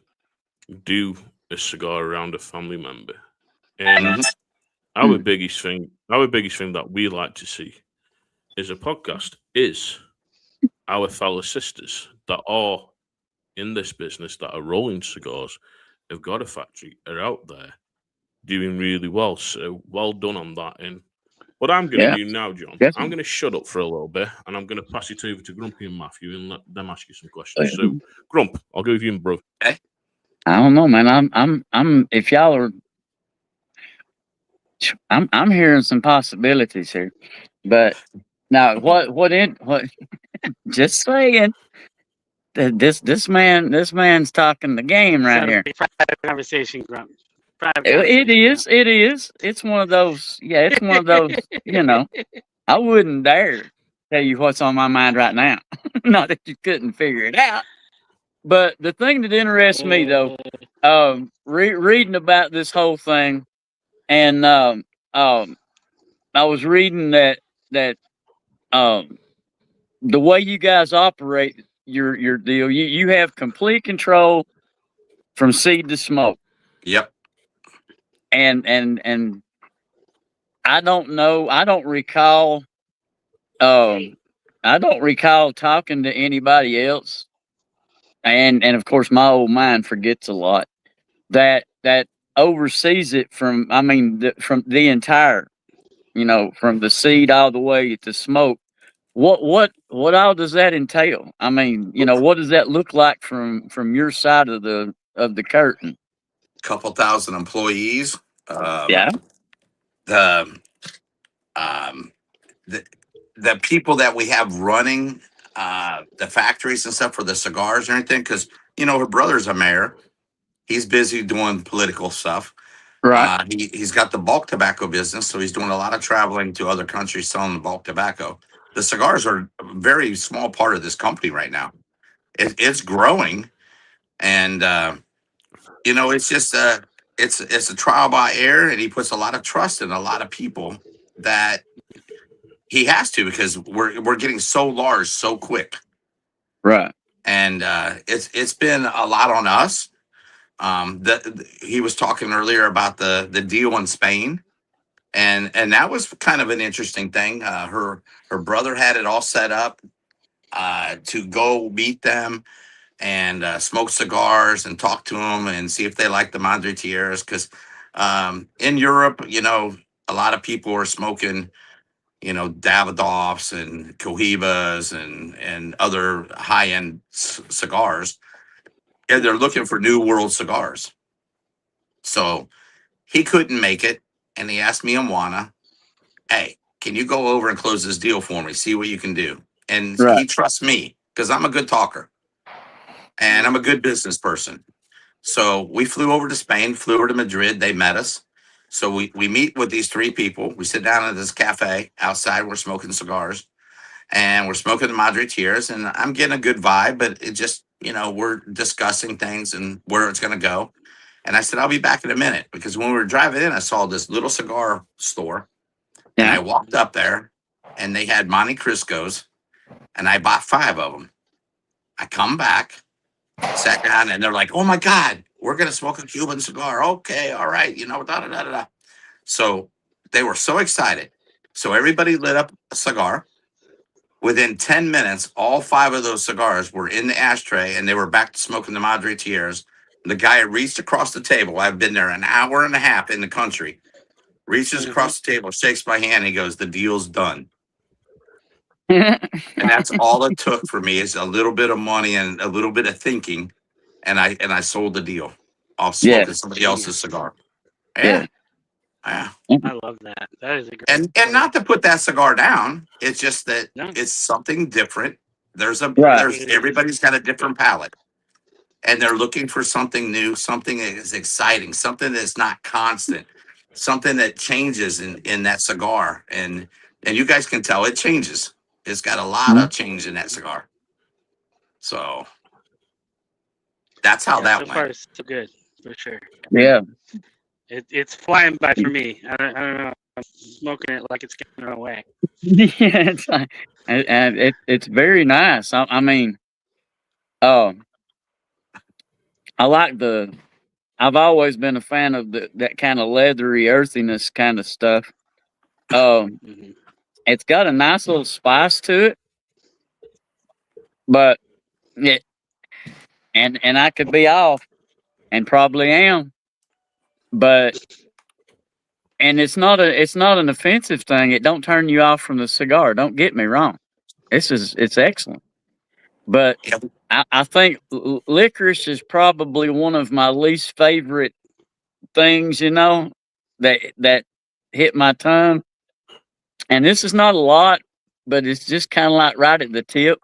Speaker 5: do a cigar around a family member. And our biggest thing that we like to see is a podcast is our fellow sisters that are in this business, that are rolling cigars, have got a factory, are out there doing really well. So well done on that. And what I'm going to do now, John, I'm going to shut up for a little bit and I'm going to pass it over to Grumpy and Matthew and let them ask you some questions. So, Grump, I'll go with you and bro.
Speaker 1: I don't know, man. I'm. If y'all are, I'm hearing some possibilities here, but now what? Just saying. This man's talking the game right here.
Speaker 3: Private conversation, Grump.
Speaker 1: It is. It's one of those. Yeah, it's one of those. I wouldn't dare tell you what's on my mind right now. Not that you couldn't figure it out. But the thing that interests me, though, reading about this whole thing, and I was reading that the way you guys operate your deal, you have complete control from seed to smoke.
Speaker 4: Yep.
Speaker 1: And I don't know. I don't recall talking to anybody else. And of course, my old mind forgets a lot that oversees it from the entire, from the seed all the way to smoke. What all does that entail? I mean, what does that look like from your side of the curtain?
Speaker 4: Couple thousand employees. the people that we have running the factories and stuff for the cigars or anything, because her brother's a mayor. He's busy doing political stuff.
Speaker 1: Right.
Speaker 4: He's got the bulk tobacco business, so he's doing a lot of traveling to other countries selling the bulk tobacco. The cigars are a very small part of this company right now. It's growing, and it's just it's a trial by error, and he puts a lot of trust in a lot of people that he has to, because we're getting so large so quick.
Speaker 1: Right.
Speaker 4: And it's been a lot on us. He was talking earlier about the deal in Spain, and that was kind of an interesting thing. Her brother had it all set up to go meet them and smoke cigars and talk to them and see if they like the Madre Tierras, because in Europe, a lot of people are smoking Davidoffs and Cohibas and other high-end cigars, and they're looking for New World cigars. So he couldn't make it, and he asked me and Juana, hey, can you go over and close this deal for me, see what you can do? And
Speaker 1: Right.
Speaker 4: he trusts me because I'm a good talker, and I'm a good business person. So we flew over to Spain, flew over to Madrid. They met us. So we meet with these three people. We sit down at this cafe outside. We're smoking cigars, and we're smoking the Madre Tierras, and I'm getting a good vibe, but it just, we're discussing things and where it's going to go. And I said, I'll be back in a minute, because when we were driving in, I saw this little cigar store, and I walked up there, and they had Monte Crisco's, and I bought 5 of them. I come back, sat down, and they're like, oh my God, we're going to smoke a Cuban cigar. Okay, all right, da-da-da-da-da. So they were so excited. So everybody lit up a cigar. Within 10 minutes, all 5 of those cigars were in the ashtray, and they were back to smoking the Madre Tierras. The guy reached across the table. I've been there an hour and a half in the country. Reaches across the table, shakes my hand, and he goes, the deal's done. And that's all it took for me, is a little bit of money and a little bit of thinking, and I sold the deal off smoking somebody else's cigar. Yeah.
Speaker 3: I love that. That is a great
Speaker 4: and not to put that cigar down. It's just that it's something different. There's everybody's got a different palate, and they're looking for something new, something that is exciting, something that's not constant, something that changes in that cigar. And you guys can tell it changes. It's got a lot of change in that cigar. So that's how that went.
Speaker 3: So far, it's so good, for sure.
Speaker 1: Yeah.
Speaker 3: It's flying by for me. I don't know. I'm smoking it like it's getting away.
Speaker 1: Yeah, it's very nice. I mean, I like I've always been a fan of that kind of leathery earthiness kind of stuff. It's got a nice little spice to it, but and I could be off, and probably am, but. And it's not an offensive thing. It don't turn you off from the cigar. Don't get me wrong. It's excellent. But I think licorice is probably one of my least favorite things, that hit my tongue. And this is not a lot, but it's just kind of like right at the tip.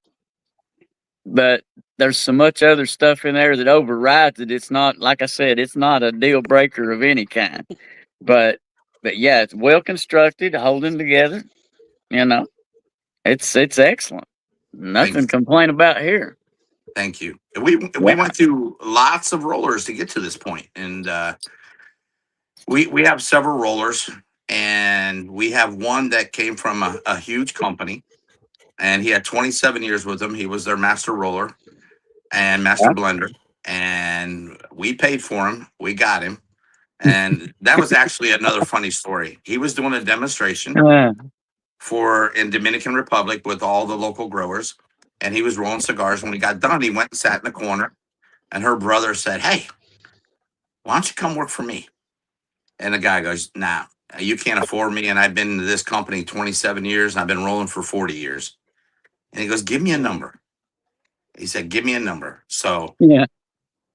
Speaker 1: But there's so much other stuff in there that overrides it. It's not, like I said, it's not a deal breaker of any kind. But yeah, it's well constructed, holding together. It's excellent. Nothing to complain about here.
Speaker 4: Thank you. We went through lots of rollers to get to this point, and we have several rollers, and we have one that came from a huge company, and he had 27 years with them. He was their master roller and master blender, and we paid for him. We got him. And that was actually another funny story. He was doing a demonstration in Dominican Republic with all the local growers, and he was rolling cigars. When he got done, he went and sat in the corner, and her brother said, hey, why don't you come work for me? And the guy goes, nah, you can't afford me, and I've been to this company 27 years, and I've been rolling for 40 years. And he goes, give me a number. He said, give me a number. So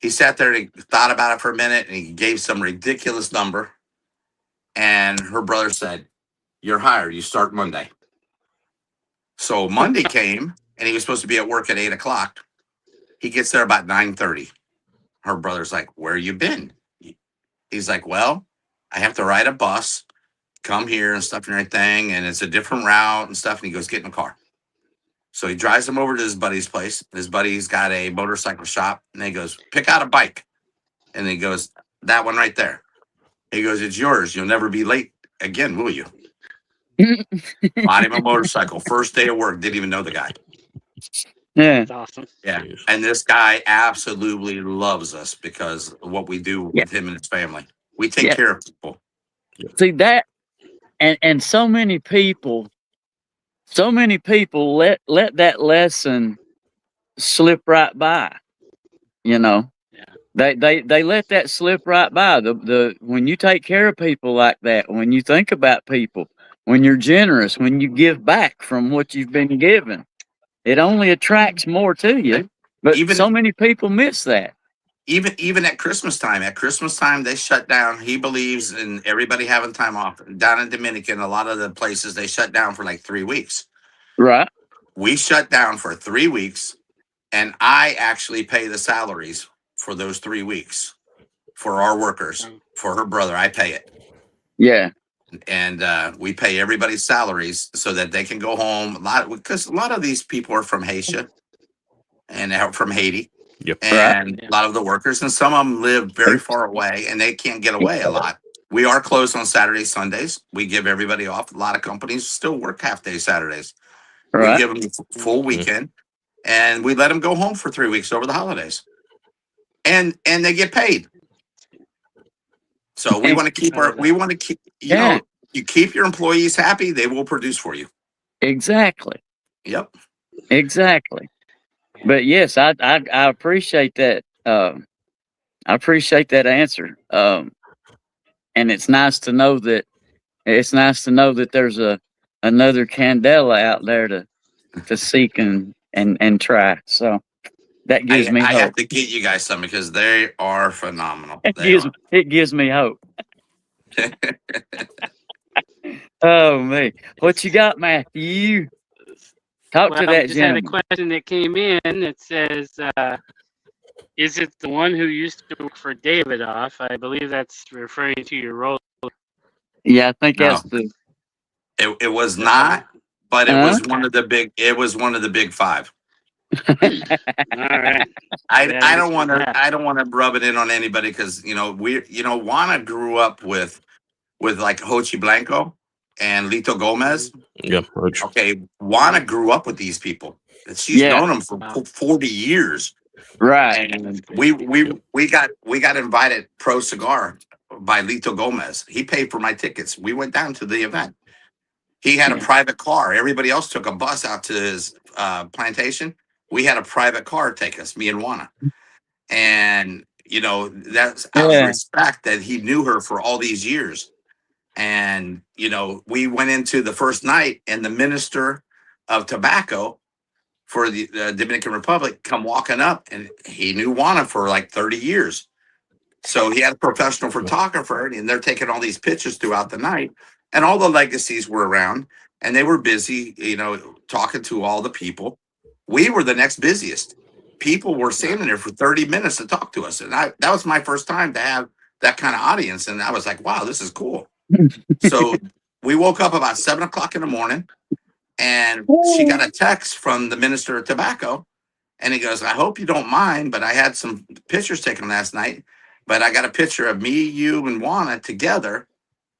Speaker 4: he sat there and he thought about it for a minute, and he gave some ridiculous number. And her brother said, you're hired. You start Monday. So Monday came, and he was supposed to be at work at 8:00. He gets there about 9:30. Her brother's like, "Where you been?" He's like, "Well, I have to ride a bus, come here and stuff and everything, and it's a different route and stuff." And he goes, "Get in the car." So he drives him over to his buddy's place. His buddy's got a motorcycle shop, and he goes, "Pick out a bike." And he goes, "That one right there." He goes, "It's yours. You'll never be late again, will you?" Bought him a motorcycle. First day of work. Didn't even know the guy.
Speaker 1: Yeah.
Speaker 3: That's awesome.
Speaker 4: Yeah. And this guy absolutely loves us because of what we do with him and his family. We take care of people.
Speaker 1: See that, and so many people let that lesson slip right by. You know, they let that slip right by. The when you take care of people like that, when you think about people, when you're generous, when you give back from what you've been given, it only attracts more to you. But so many people miss that.
Speaker 4: Even at Christmas time. At Christmas time, they shut down. He believes in everybody having time off. Down in Dominican, a lot of the places, they shut down for like 3 weeks.
Speaker 1: Right.
Speaker 4: We shut down for 3 weeks, and I actually pay the salaries for those 3 weeks for our workers. For her brother, I pay it.
Speaker 1: Yeah.
Speaker 4: And we pay everybody's salaries so that they can go home. Because a lot of these people are from Haiti and from Haiti.
Speaker 5: Yep.
Speaker 4: And a lot of the workers, and some of them live very far away, and they can't get away a lot. We are closed on Saturdays, Sundays. We give everybody off. A lot of companies still work half-day Saturdays.
Speaker 1: Right.
Speaker 4: We give them a full weekend, and we let them go home for 3 weeks over the holidays. And they get paid. So we want to keep you know, you keep your employees happy, they will produce for you.
Speaker 1: Exactly.
Speaker 4: Yep.
Speaker 1: Exactly. But yes, I appreciate that. I appreciate that answer. And it's nice to know that there's another Candela out there to seek and try. So that gives me hope.
Speaker 4: I have to get you guys some because they are phenomenal.
Speaker 1: It gives me hope. Oh me, what you got, Matthew? Talk to that
Speaker 3: just had a
Speaker 1: gentleman.
Speaker 3: question that came in. It says, is it the one who used to work for Davidoff? I believe that's referring to your role.
Speaker 1: Yeah, I think
Speaker 4: No.
Speaker 1: that's the.
Speaker 4: It was not, but it was one of the big. It was one of the big five.
Speaker 3: All right.
Speaker 4: I don't want to rub it in on anybody because Juana grew up with like Hochi Blanco and Lito Gomez.
Speaker 5: Yeah.
Speaker 4: Okay, Juana grew up with these people. She's known them for 40 years.
Speaker 1: Right.
Speaker 4: And we got invited pro cigar by Lito Gomez. He paid for my tickets. We went down to the event. He had a private car. Everybody else took a bus out to his plantation. We had a private car take us, me and Juana. And that's out of respect that he knew her for all these years. And we went into the first night, and the minister of tobacco for the Dominican Republic come walking up, and he knew Juana for like 30 years. So he had a professional photographer, and they're taking all these pictures throughout the night, and all the legacies were around, and they were busy, talking to all the people. We were the next busiest. People were standing there for 30 minutes to talk to us, and that was my first time to have that kind of audience, and I was like, wow, this is cool. So we woke up about 7:00 in the morning, and she got a text from the minister of tobacco, and he goes, I hope you don't mind, but I had some pictures taken last night, but I got a picture of me, you, and Juana together,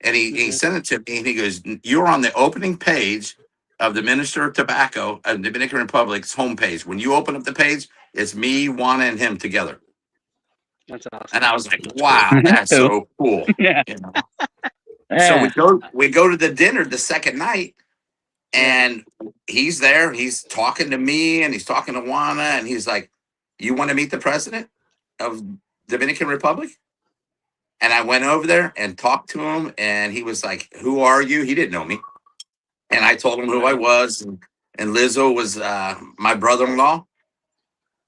Speaker 4: and he sent it to me, and he goes, you're on the opening page of the minister of tobacco of the Dominican Republic's homepage. When you open up the page, it's me, Juana, and him together.
Speaker 3: That's awesome.
Speaker 4: And I was like, wow, that's so cool.
Speaker 1: Yeah.
Speaker 4: So we go to the dinner the second night, and he's there. He's talking to me, and he's talking to Juana, and he's like, you want to meet the president of Dominican Republic? And I went over there and talked to him, and he was like, who are you? He didn't know me. And I told him who I was, and Lizzo was my brother-in-law.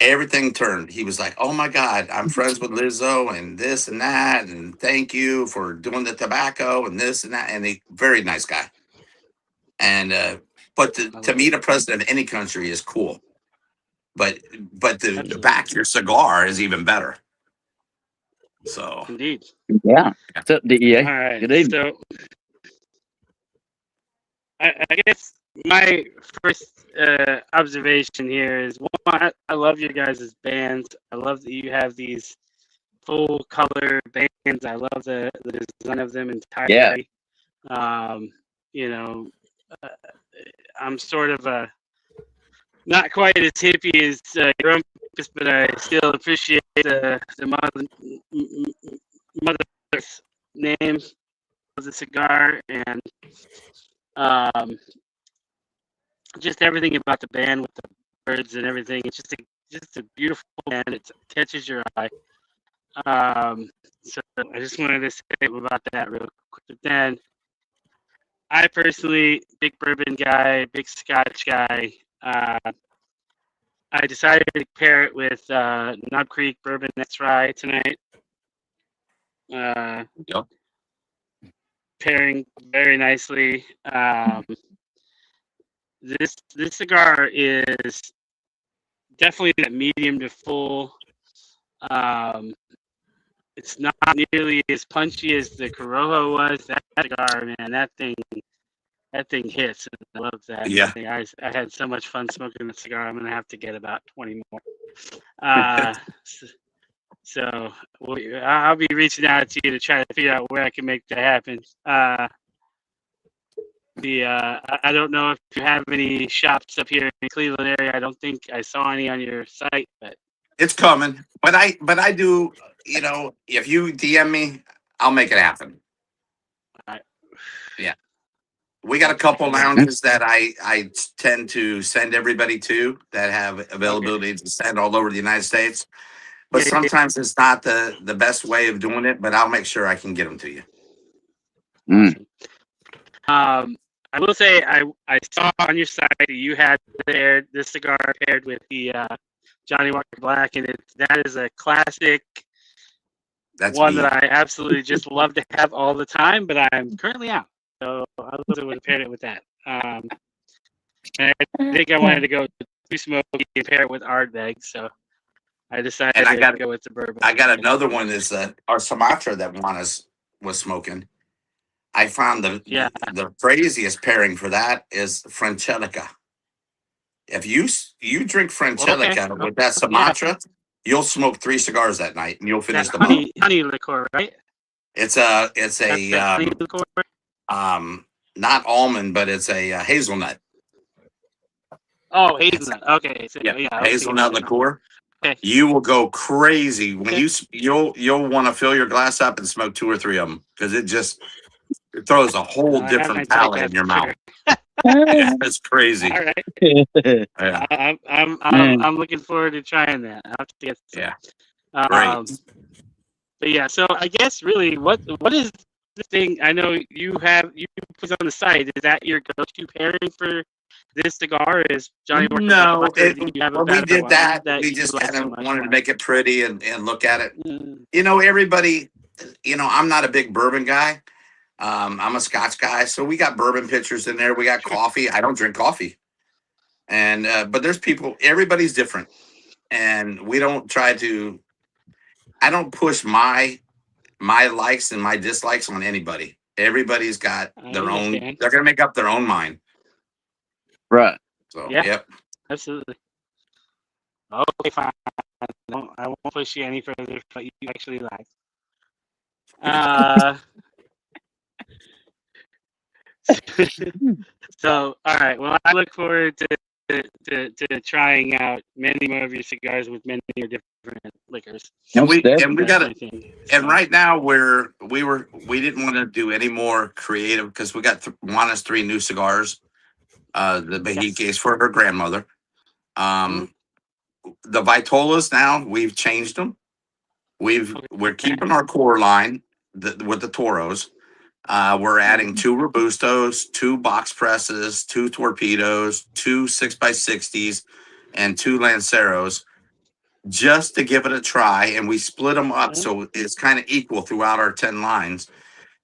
Speaker 4: Everything turned. He was like, oh my God, I'm friends with Lizzo and this and that. And thank you for doing the tobacco and this and that. And he very nice guy. And, But to meet a president of any country is cool. But to back your cigar is even better. So
Speaker 3: Indeed.
Speaker 1: Yeah. What's up, DEA?
Speaker 3: All right.
Speaker 1: Good evening.
Speaker 3: So I guess my first observation here is one, I love your guys' bands. I love that you have these full color bands. I love the design of them entirely. You know, I'm sort of a not quite as hippie as Grumpus, but I still appreciate the mother's name of the cigar, and just everything about the band with the birds and everything. It's just a beautiful band. It catches your eye. So I just wanted to say about that real quick. But then, I personally, big bourbon guy, big Scotch guy. I decided to pair it with Knob Creek Bourbon That's Rye tonight.
Speaker 4: Yep.
Speaker 3: Pairing very nicely. This cigar is definitely that medium to full. It's not nearly as punchy as the Corojo was. That cigar, man, that thing hits. I love that.
Speaker 4: Yeah.
Speaker 3: I had so much fun smoking the cigar. I'm gonna have to get about 20 more. So I'll be reaching out to you to try to figure out where I can make that happen. I don't know if you have any shops up here in the Cleveland area. I don't think I saw any on your site, but
Speaker 4: it's coming. But I do. You know, if you DM me, I'll make it happen.
Speaker 3: Alright.
Speaker 4: Yeah. We got a couple lounges that I tend to send everybody to that have availability to send all over the United States. But sometimes it's not the best way of doing it, but I'll make sure I can get them to you.
Speaker 3: I will say I saw on your site that you had this cigar paired with the Johnny Walker Black, and that is a classic.
Speaker 4: That's
Speaker 3: one
Speaker 4: me.
Speaker 3: that I absolutely just love to have all the time, but I'm currently out. So I would have paired it with that. And I think I wanted to go too smoky and pair it with Ardbeg, so I decided to go with the bourbon.
Speaker 4: I got another one is our Sumatra that Juanas was smoking. I found the craziest pairing for that is Francelica. If you drink Francelica with that Sumatra, you'll smoke 3 cigars that night and you'll finish the bottle.
Speaker 3: Honey liqueur, right?
Speaker 4: It's a
Speaker 3: honey liqueur?
Speaker 4: not almond, but it's a hazelnut.
Speaker 3: Oh, hazelnut. Okay. So,
Speaker 4: hazelnut liqueur.
Speaker 3: Okay.
Speaker 4: You will go crazy when you'll want to fill your glass up and smoke 2 or 3 of them because it throws a whole different palate in your mouth. Yeah, it's crazy.
Speaker 3: All right.
Speaker 4: Yeah.
Speaker 3: I'm looking forward to trying that. I'll have to get some.
Speaker 4: Yeah. Great.
Speaker 3: But yeah, so I guess really what is the thing I know you put on the site, is that your go-to pairing for this cigar is Johnny Walker?
Speaker 4: No, we did that. We just kind of wanted to make it pretty and look at it. You know, everybody, I'm not a big bourbon guy. I'm a Scotch guy, so we got bourbon pitchers in there. We got coffee. I don't drink coffee, and but there's people. Everybody's different, and we don't try to. I don't push my likes and my dislikes on anybody. Everybody's got their own. They're gonna make up their own mind.
Speaker 1: Right.
Speaker 4: So
Speaker 3: yep, absolutely. Okay, fine. I won't push you any further, but you actually like. So, all right. Well, I look forward to trying out many more of your cigars with many different liquors.
Speaker 4: And we got it. And right now we didn't want to do any more creative because we got Juana's 3 new cigars. The Bahiki is for her grandmother. The Vitolas now we've changed them. We're keeping our core line with the Toros. We're adding 2 Robustos, 2 box presses, 2 Torpedoes, 2 6x60s, and 2 Lanceros, just to give it a try. And we split them up so it's kind of equal throughout our 10 lines,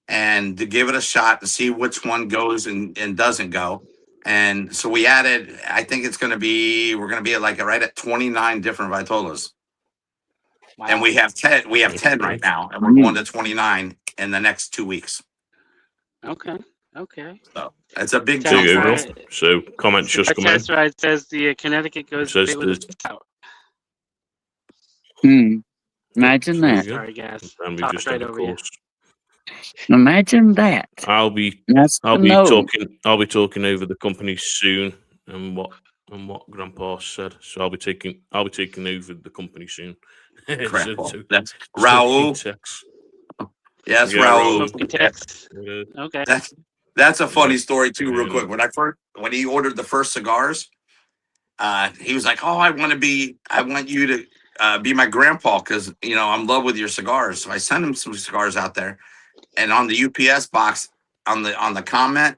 Speaker 4: and to give it a shot to see which one goes and doesn't go. And so we added, I think we're going to be like right at 29 different Vitolas.
Speaker 3: Wow.
Speaker 4: And we have 10 right now, and we're going to 29 in the next 2 weeks.
Speaker 3: Okay.
Speaker 4: So it's a big
Speaker 3: There
Speaker 4: jump
Speaker 3: you
Speaker 4: for
Speaker 3: go.
Speaker 4: us.
Speaker 5: So comments just come in.
Speaker 3: That's right. It says the Connecticut goes
Speaker 5: Says
Speaker 3: straight with the south.
Speaker 1: Imagine
Speaker 5: There you
Speaker 1: that.
Speaker 5: go.
Speaker 3: Sorry, guys.
Speaker 5: And we
Speaker 3: Talked
Speaker 5: just
Speaker 3: right
Speaker 5: had a
Speaker 3: over you.
Speaker 5: course.
Speaker 1: Imagine that.
Speaker 5: I'll be
Speaker 1: That's
Speaker 5: talking over the company soon, and what Grandpa said. So I'll be taking over the company soon.
Speaker 4: Incredible.
Speaker 5: So
Speaker 4: That's Raul. Yes,
Speaker 5: Yeah,
Speaker 4: Raul.
Speaker 3: Smoking text. Okay.
Speaker 4: That's a funny story too, real quick. When he ordered the first cigars, he was like, "Oh, I want you to be my grandpa because I'm in love with your cigars." So I sent him some cigars out there, and on the UPS box on the comment,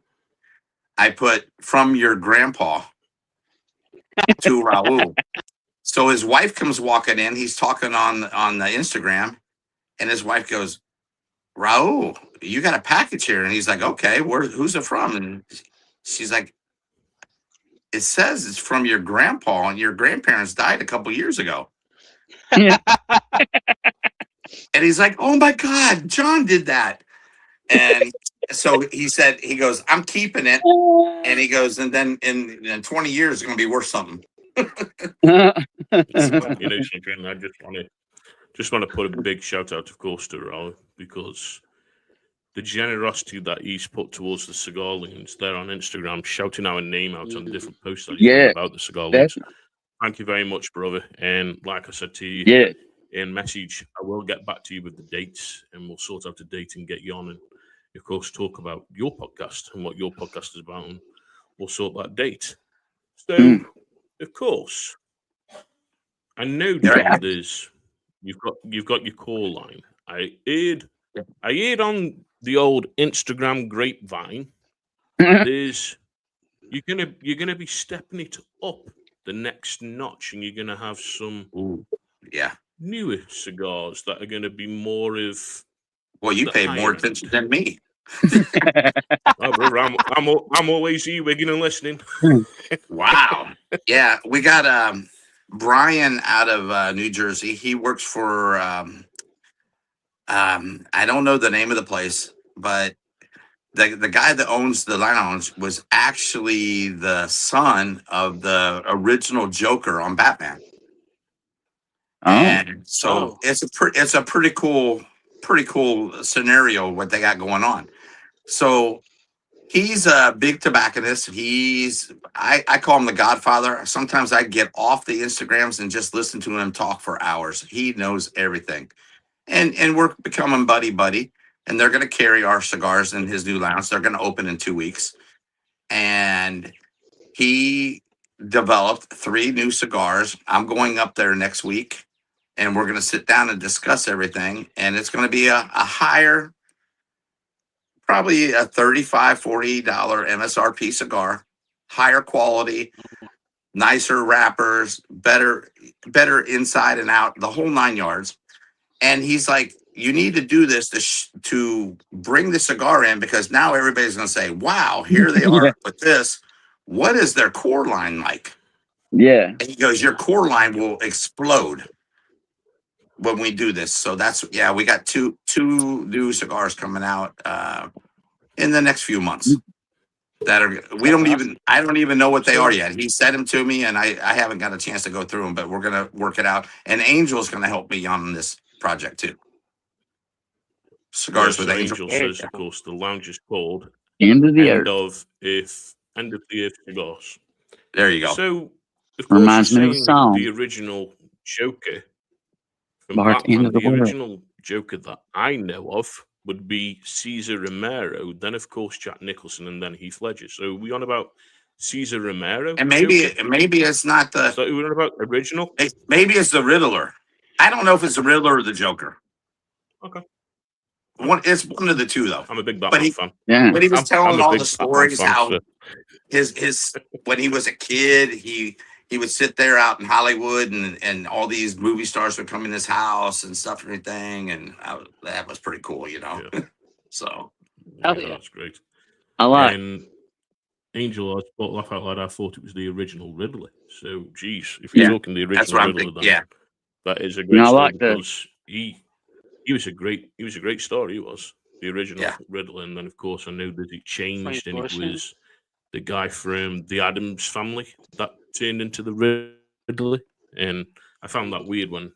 Speaker 4: I put "from your grandpa" to Raul. So his wife comes walking in. He's talking on the Instagram, and his wife goes, "Raul, you got a package here." And he's like, "Okay, who's it from?" And she's like, "It says it's from your grandpa, and your grandparents died a couple years ago."
Speaker 1: Yeah.
Speaker 4: And he's like, "Oh my God, John did that." And so he goes, "I'm keeping it." And he goes, "And then in 20 years, it's going to be worth something."
Speaker 5: Something, I just want to put a big shout out, of course, to Raul, because the generosity that he's put towards the Cigar Loons there on Instagram, shouting our name out on different posts that he's done about the Cigar Loons. Thank you very much, brother. And like I said to you in message, I will get back to you with the dates, and we'll sort out a date and get you on, and of course talk about your podcast and what your podcast is about, and we'll sort that date. So, of course, I know, John, you've got your call line. I heard on the old Instagram grapevine, you're gonna be stepping it up the next notch, and you're gonna have some newer cigars that are gonna be more of.
Speaker 4: Well, you pay more attention than me.
Speaker 5: Oh, brother, I'm always wigging and listening.
Speaker 4: Wow. Yeah, we got Brian out of New Jersey. He works for I don't know the name of the place, but the guy that owns the lounge was actually the son of the original Joker on Batman. And so it's a pretty cool scenario what they got going on. So he's a big tobacconist. I call him the Godfather. Sometimes I get off the Instagrams and just listen to him talk for hours. He knows everything. And we're becoming buddy. And they're going to carry our cigars in his new lounge. They're going to open in 2 weeks. And he developed 3 new cigars. I'm going up there next week, and we're going to sit down and discuss everything. And it's going to be a higher, probably a $35, $40 MSRP cigar, higher quality, nicer wrappers, better inside and out, the whole 9 yards. And he's like, you need to do this to bring the cigar in, because now everybody's going to say, wow, here they are with this. What is their core line like?
Speaker 1: Yeah.
Speaker 4: And he goes, your core line will explode when we do this. So we got two new cigars coming out in the next few months. I don't even know what they are yet. He sent them to me, and I haven't got a chance to go through them, but we're going to work it out. And Angel's going to help me on this project too. Cigars with Angel.
Speaker 5: Says, of course, the lounge is called
Speaker 1: End of the
Speaker 5: Earth Cigars.
Speaker 4: There you go.
Speaker 5: So, of course,
Speaker 1: reminds me of a song.
Speaker 5: The original Joker from
Speaker 1: Mark,
Speaker 5: Batman, the original Joker that I know of would be Cesar Romero, then of course Jack Nicholson, and then Heath Ledger. So we on about Cesar Romero,
Speaker 4: and maybe it's not the.
Speaker 5: So we're on about original.
Speaker 4: Maybe it's the Riddler. I don't know if it's the Riddler or the Joker.
Speaker 5: Okay.
Speaker 4: It's one of the two, though.
Speaker 5: I'm a big Batman fan.
Speaker 1: Yeah.
Speaker 4: But he was telling all the stories how
Speaker 5: so.
Speaker 4: his when he was a kid, he would sit there out in Hollywood, and all these movie stars would come in his house and stuff and everything, and that was pretty cool, you know.
Speaker 5: Yeah.
Speaker 4: So
Speaker 5: that's great.
Speaker 1: I like.
Speaker 5: And Angel, I thought laugh out loud. I thought it was the original Ridley. So, geez, if you're talking the
Speaker 4: That's
Speaker 5: original
Speaker 4: what I'm
Speaker 5: Ridley,
Speaker 4: thinking.
Speaker 5: then
Speaker 4: Yeah.
Speaker 5: that is a
Speaker 1: And
Speaker 5: great
Speaker 1: I
Speaker 5: story
Speaker 1: like the
Speaker 5: because he was a great story. He was the original
Speaker 4: Yeah.
Speaker 5: Riddler, and then of course I know that it changed, and it
Speaker 3: Unfortunate.
Speaker 5: was the guy from the Addams Family that turned into the Riddler, and I found that weird when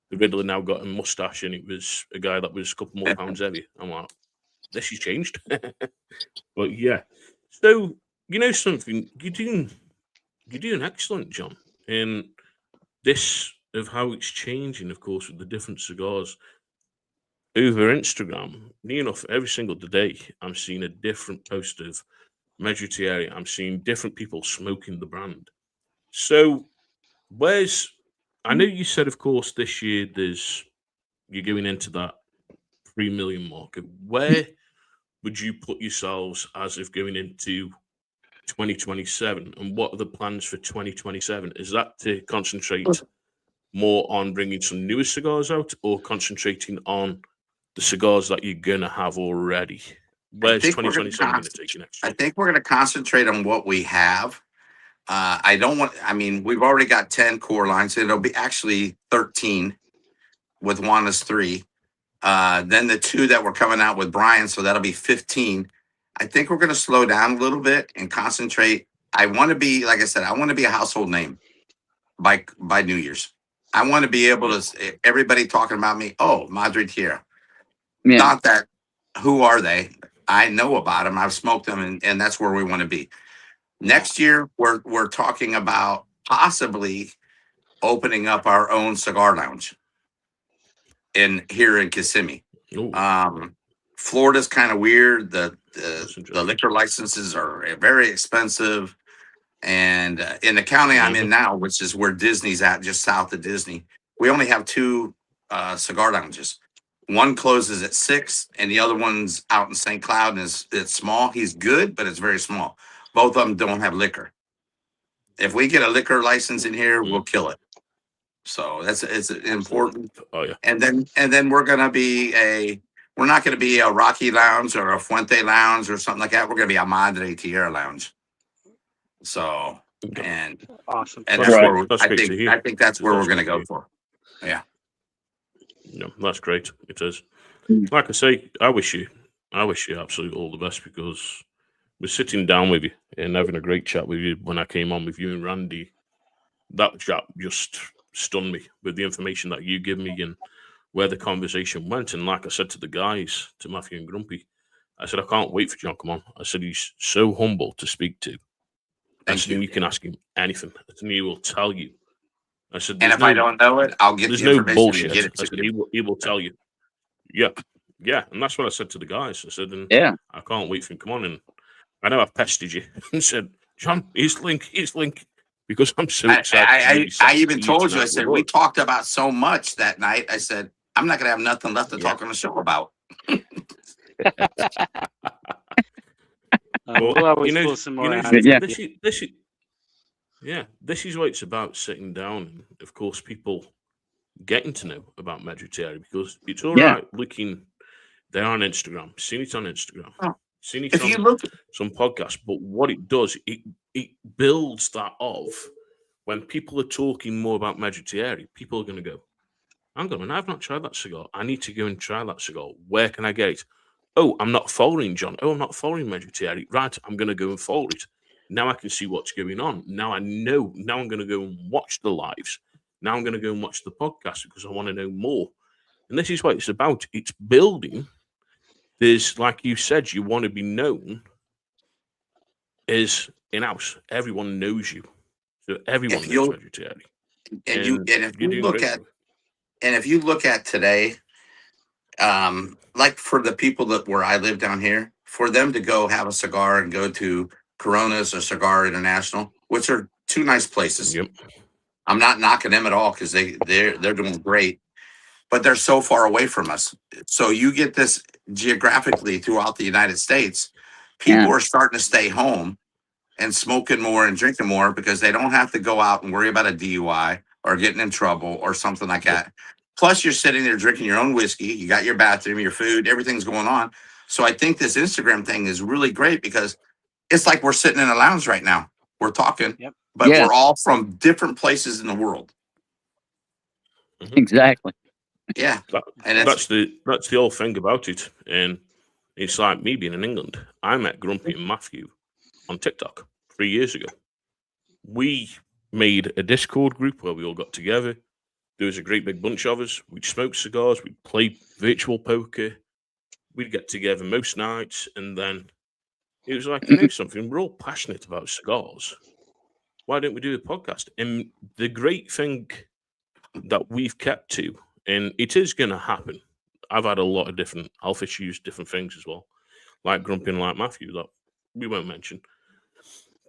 Speaker 5: the Riddler now got a mustache, and it was a guy that was a couple more pounds heavier. I'm like, this has changed, but yeah. So you know something, you're doing excellent, John, in this of how it's changing, of course, with the different cigars over Instagram. Near enough every single day, I'm seeing a different post of Madre Tierra. I'm seeing different people smoking the brand. So, I know you said, of course, this year you're going into that 3 million market. Where would you put yourselves as of going into 2027, and what are the plans for 2027? Is that to concentrate more on bringing some newer cigars out, or concentrating on the cigars that you're gonna have already? Where's 2027 going to take you next
Speaker 4: I
Speaker 5: year?
Speaker 4: think we're going to concentrate on what we have. I mean, we've already got 10 core lines. It'll be actually 13 with Juana's 3. Then the 2 that we're coming out with Brian, so that'll be 15. I think we're going to slow down a little bit and concentrate. I want to be, like I said, I want to be a household name by New Year's. I want to be able to, everybody talking about me, oh, Madre Tierra.
Speaker 1: yeah.
Speaker 4: Not that, who are they? I know about them. I've smoked them, and that's where we want to be. Next year, we're talking about possibly opening up our own cigar lounge here in Kissimmee.
Speaker 5: Ooh,
Speaker 4: Florida's kind of weird. The
Speaker 5: interesting.
Speaker 4: liquor licenses are very expensive, and in the county I'm in now, which is where Disney's at, just south of Disney, we only have 2 cigar lounges. One closes at 6, and the other one's out in St. Cloud, and it's small. He's good, but it's very small. Both of them don't have liquor. If we get a liquor license in here, we'll kill it. So it's important.
Speaker 5: Oh yeah.
Speaker 4: And then we're not going to be a Rocky Lounge or a Fuente Lounge or something like that. We're going to be a Madre Tierra Lounge. So and
Speaker 3: Awesome.
Speaker 4: and
Speaker 5: That's
Speaker 4: that's
Speaker 5: right.
Speaker 4: where
Speaker 5: That's great to hear.
Speaker 4: I think that's where we're
Speaker 5: That's
Speaker 4: going to
Speaker 5: great to
Speaker 4: go
Speaker 5: hear.
Speaker 4: for. Yeah.
Speaker 5: No, that's great. It is.
Speaker 1: Mm.
Speaker 5: Like I say, I wish you absolutely all the best, because we're sitting down with you and having a great chat with you. When I came on with you and Randy, that chat just stunned me with the information that you give me and where the conversation went. And like I said to the guys, to Matthew and Grumpy, I said, I can't wait for John to come on. I said, he's so humble to speak to. I
Speaker 4: Thank
Speaker 5: said,
Speaker 4: you.
Speaker 5: you can ask him anything, and he will tell you. I said,
Speaker 4: And if I don't know it, I'll get
Speaker 5: there's
Speaker 4: the
Speaker 5: no
Speaker 4: information
Speaker 5: bullshit.
Speaker 4: and get it
Speaker 5: I
Speaker 4: to
Speaker 5: said,
Speaker 4: you.
Speaker 5: he will tell you. Yeah, and that's what I said to the guys. I said, and
Speaker 1: Yeah.
Speaker 5: I can't wait for him to come on. And I know I've pestered you and said, John, here's Link, because I'm so excited.
Speaker 4: I even told you, I said, we talked about so much that night. I said, I'm not going to have nothing left to talk on the show about.
Speaker 3: We'll always pull some more out of
Speaker 1: yeah.
Speaker 5: This is what it's about, sitting down and, of course, people getting to know about Madre Tierra, because it's all right looking there on Instagram, seeing it on Instagram, seeing it on some podcasts, but what it does, it builds that of when people are talking more about Madre Tierra, people are going to go, hang on, I've not tried that cigar. I need to go and try that cigar. Where can I get it? Oh, I'm not following John. Oh, I'm not following Madre Tierra. Right, I'm going to go and follow it. Now I can see what's going on. Now I know. Now I'm going to go and watch the lives. Now I'm going to go and watch the podcast because I want to know more. And this is what it's about. It's building. There's, like you said, you want to be known as in-house. Everyone knows you. So everyone knows Madre Tierra.
Speaker 4: And if you look at today, like for the people that where I live down here, for them to go have a cigar and go to Coronas or Cigar International, which are 2 nice places.
Speaker 5: Yep.
Speaker 4: I'm not knocking them at all because they're doing great, but they're so far away from us. So you get this geographically throughout the United States. People are starting to stay home and smoking more and drinking more because they don't have to go out and worry about a DUI or getting in trouble or something like that. Plus, you're sitting there drinking your own whiskey. You got your bathroom, your food, everything's going on. So I think this Instagram thing is really great because it's like we're sitting in a lounge right now. We're talking,
Speaker 3: Yep.
Speaker 4: but
Speaker 1: Yeah.
Speaker 4: we're all from different places in the world.
Speaker 1: Exactly.
Speaker 4: Yeah,
Speaker 5: That,
Speaker 4: and
Speaker 5: that's the whole thing about it. And it's like me being in England. I met Grumpy and Matthew on TikTok 3 years ago. We made a Discord group where we all got together. There was a great big bunch of us. We'd smoke cigars. We'd play virtual poker. We'd get together most nights. And then it was like, you know something? We're all passionate about cigars. Why don't we do a podcast? And the great thing that we've kept to, and it is going to happen. I've had a lot of different health issues, different things as well, like Grumpy and like Matthew, that we won't mention.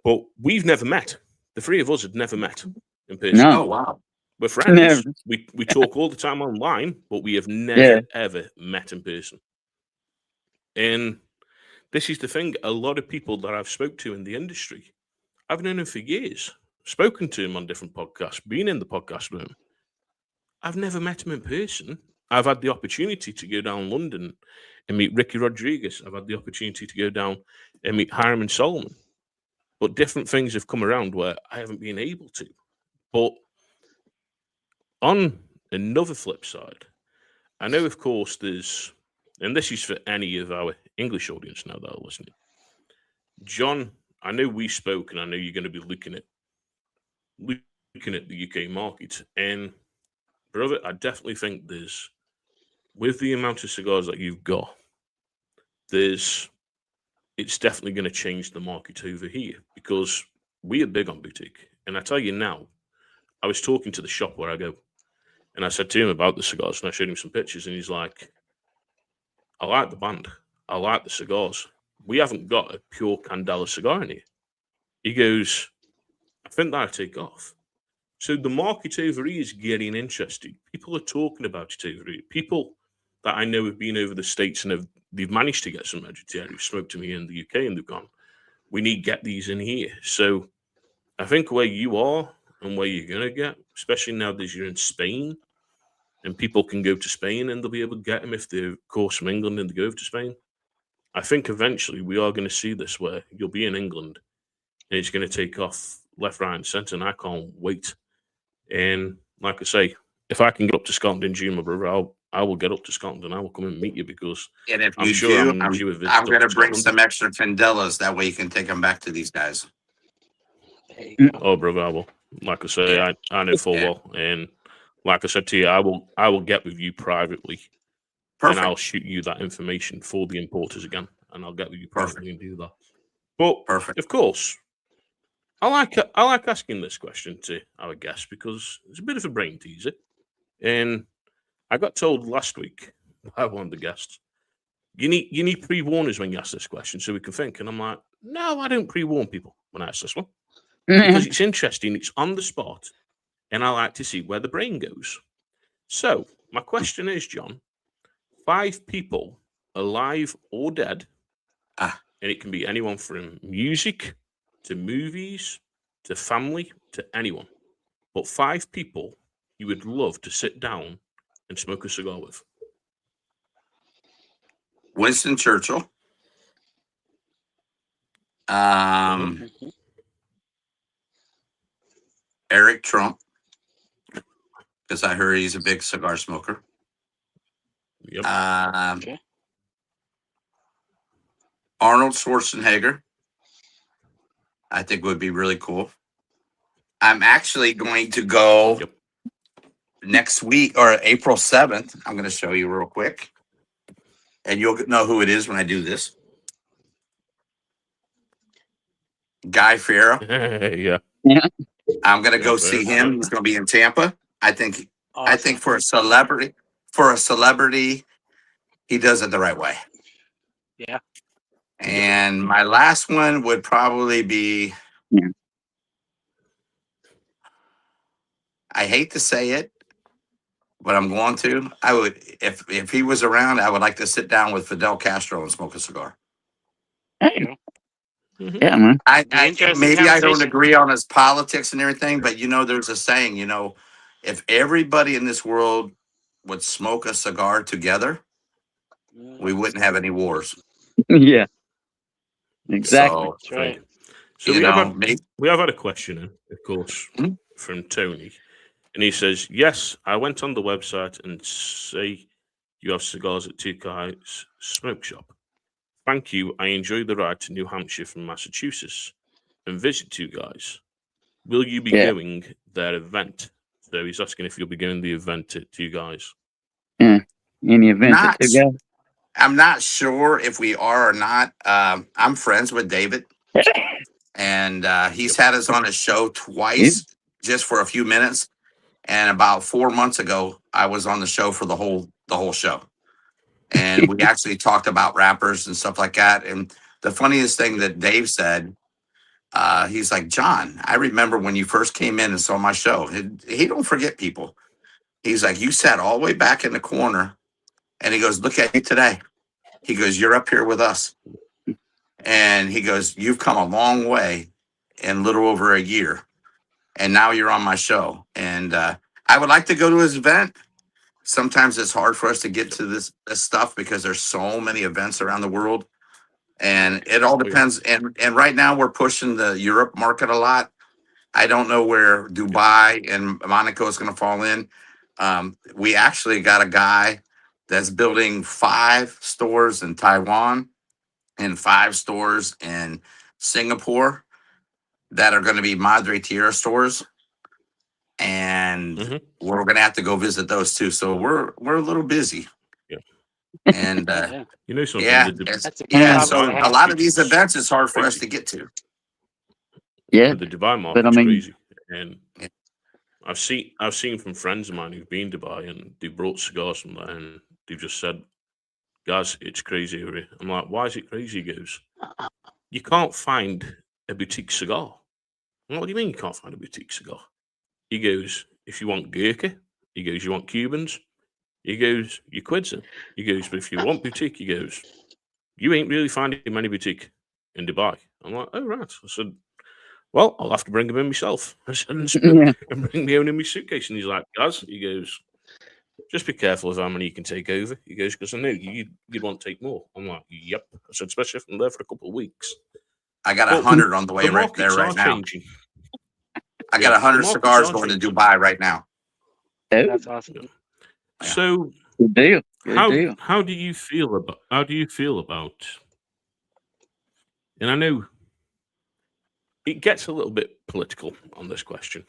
Speaker 5: But we've never met. The three of us had never met in person.
Speaker 1: No.
Speaker 4: oh wow,
Speaker 5: We're friends.
Speaker 1: Never.
Speaker 5: We talk all the time online, but we have never, ever met in person. And this is the thing. A lot of people that I've spoke to in the industry, I've known them for years, spoken to them on different podcasts, been in the podcast room. I've never met him in person. I've had the opportunity to go down London and meet Ricky Rodriguez. I've had the opportunity to go down and meet Hiram and Solomon. But different things have come around where I haven't been able to. But on another flip side, I know, of course, there's, and this is for any of our English audience now that are listening. John, I know we spoke, and I know you're going to be looking at the UK market. And brother, I definitely think there's, with the amount of cigars that you've got, it's definitely going to change the market over here, because we are big on boutique. And I tell you now, I was talking to the shop where I go, and I said to him about the cigars, and I showed him some pictures, and he's like, I like the band. I like the cigars. We haven't got a pure Candela cigar in here. He goes, I think that'll take off. So the market over here is getting interesting. People are talking about it over here. People that I know have been over the States and they've managed to get some Madre Tierra who've spoke to me in the UK, and they've gone, we need to get these in here. So I think where you are and where you're going to get, especially now that you're in Spain, and people can go to Spain and they'll be able to get them if they're, of course, from England and they go over to Spain. I think eventually we are going to see this where you'll be in England and it's going to take off left, right, and centre, and I can't wait. And like I say, if I can get up to Scotland in June, my brother, I will get up to Scotland and I will come and meet you, because
Speaker 4: and if
Speaker 5: I'm
Speaker 4: you
Speaker 5: sure
Speaker 4: do,
Speaker 5: I'm due a visit
Speaker 4: I'm
Speaker 5: up
Speaker 4: going to
Speaker 5: to
Speaker 4: bring
Speaker 5: Scotland.
Speaker 4: some extra Candelas. That way you can take them back to these guys.
Speaker 3: There you go.
Speaker 5: Oh, brother, I will. Like I say,
Speaker 4: Yeah.
Speaker 5: I know full
Speaker 4: Yeah.
Speaker 5: well, and like I said to you, I will get with you privately,
Speaker 4: Perfect.
Speaker 5: and I'll shoot you that information for the importers again, and I'll get with you privately and do that. But
Speaker 4: Perfect.
Speaker 5: of course, I like asking this question to our guests because it's a bit of a brain teaser, and I got told last week by one of the guests, you need pre-warners when you ask this question so we can think, and I'm like, no, I don't pre-warn people when I ask this one, because it's interesting, it's on the spot, and I like to see where the brain goes. So my question is, John, 5 people, alive or dead, and it can be anyone from music to movies to family to anyone, but 5 people you would love to sit down and smoke a cigar with.
Speaker 4: Winston Churchill. Eric Trump, because I heard he's a big cigar smoker.
Speaker 5: Yep.
Speaker 3: Okay.
Speaker 4: Arnold Schwarzenegger, I think would be really cool. I'm actually going to go
Speaker 5: Yep.
Speaker 4: next week, or April 7th. I'm going to show you real quick, and you'll know who it is when I do this. Guy Fieri.
Speaker 5: Yeah.
Speaker 4: I'm going to go
Speaker 5: Yeah,
Speaker 4: see
Speaker 5: very
Speaker 4: him.
Speaker 5: good.
Speaker 4: He's going to be in Tampa. I think
Speaker 3: Awesome.
Speaker 4: for a celebrity, he does it the right way.
Speaker 3: Yeah.
Speaker 4: And my last one would probably be, I hate to say it, but I'm going to. I would, if he was around, I would like to sit down with Fidel Castro and smoke a cigar.
Speaker 1: Hey,
Speaker 5: Mhm.
Speaker 1: yeah, man.
Speaker 3: Interesting
Speaker 4: Maybe I don't
Speaker 3: conversation.
Speaker 4: agree on his politics and everything, but there's a saying, if everybody in this world would smoke a cigar together, we wouldn't have any wars.
Speaker 1: Yeah. Exactly.
Speaker 4: So,
Speaker 3: That's right.
Speaker 5: So
Speaker 4: you know, maybe,
Speaker 5: we have had a question, of course,
Speaker 4: Mhm.
Speaker 5: from Tony, and he says, "Yes, I went on the website and say you have cigars at Two Guys Smoke Shop. Thank you. I enjoyed the ride to New Hampshire from Massachusetts and visit Two Guys. Will you be
Speaker 1: Yeah.
Speaker 5: going their event?" So he's asking if you'll be going the event at Two Guys.
Speaker 1: Yeah. Any event that
Speaker 4: not,
Speaker 1: they got.
Speaker 4: I'm not sure if we are or not. I'm friends with David, and he's had us on his show twice just for a few minutes. And about 4 months ago, I was on the show for the whole show, and we actually talked about rappers and stuff like that. And the funniest thing that Dave said, he's like, "John, I remember when you first came in and saw my show." He don't forget people. He's like, "You sat all the way back in the corner," and he goes, "Look at you today." He goes, "You're up here with us," and he goes, "You've come a long way in little over a year, and now you're on my show." And I would like to go to his event. Sometimes it's hard for us to get to this stuff because there's so many events around the world, and it all depends. And right now we're pushing the Europe market a lot. I don't know where Dubai and Monaco is going to fall in. We actually got a guy that's building 5 stores in Taiwan and 5 stores in Singapore that are going to be Madre Tierra stores, and we're going to have to go visit those too. So we're a little busy.
Speaker 5: Yeah.
Speaker 4: And
Speaker 3: Yeah.
Speaker 5: You know something?
Speaker 4: yeah,
Speaker 3: That's a
Speaker 4: yeah.
Speaker 3: problem
Speaker 4: So
Speaker 3: to
Speaker 4: a
Speaker 3: have.
Speaker 4: lot of these events it's hard for us to get to.
Speaker 1: Yeah.
Speaker 5: The Dubai
Speaker 1: But I
Speaker 5: market's
Speaker 1: mean,
Speaker 5: crazy, and I've seen from friends of mine who've been to Dubai and they brought cigars from there, and they've just said, "Guys, it's crazy over here." I'm like, "Why is it crazy?" He goes, "You can't find a boutique cigar." I'm like, "What do you mean you can't find a boutique cigar?" He goes, "If you want Gurkha," he goes, "you want Cubans," he goes, "you quids them." He goes, "But if you want boutique," he goes, "you ain't really finding many boutique in Dubai." I'm like, "Oh right." I said, "Well, I'll have to bring them in myself." I said,
Speaker 1: yeah.
Speaker 5: and bring my own in my suitcase. And he's like, "Guys," he goes, "just be careful of how many you can take over." He goes, "Because I know you'd want to take more." I'm like, "Yep." I said, "Especially if I'm there for a couple of weeks."
Speaker 4: I got
Speaker 5: But
Speaker 4: 100 on the way
Speaker 5: the
Speaker 4: right there
Speaker 5: markets
Speaker 4: right
Speaker 5: are
Speaker 4: now.
Speaker 5: changing.
Speaker 4: I got
Speaker 5: Yeah,
Speaker 4: 100
Speaker 5: the markets
Speaker 4: cigars
Speaker 5: are
Speaker 4: going to
Speaker 5: changing.
Speaker 4: Dubai right now.
Speaker 1: Oh,
Speaker 3: That's awesome.
Speaker 4: Yeah.
Speaker 5: So
Speaker 1: good deal. Good deal.
Speaker 5: how do you feel about? And I know it gets a little bit political on this question,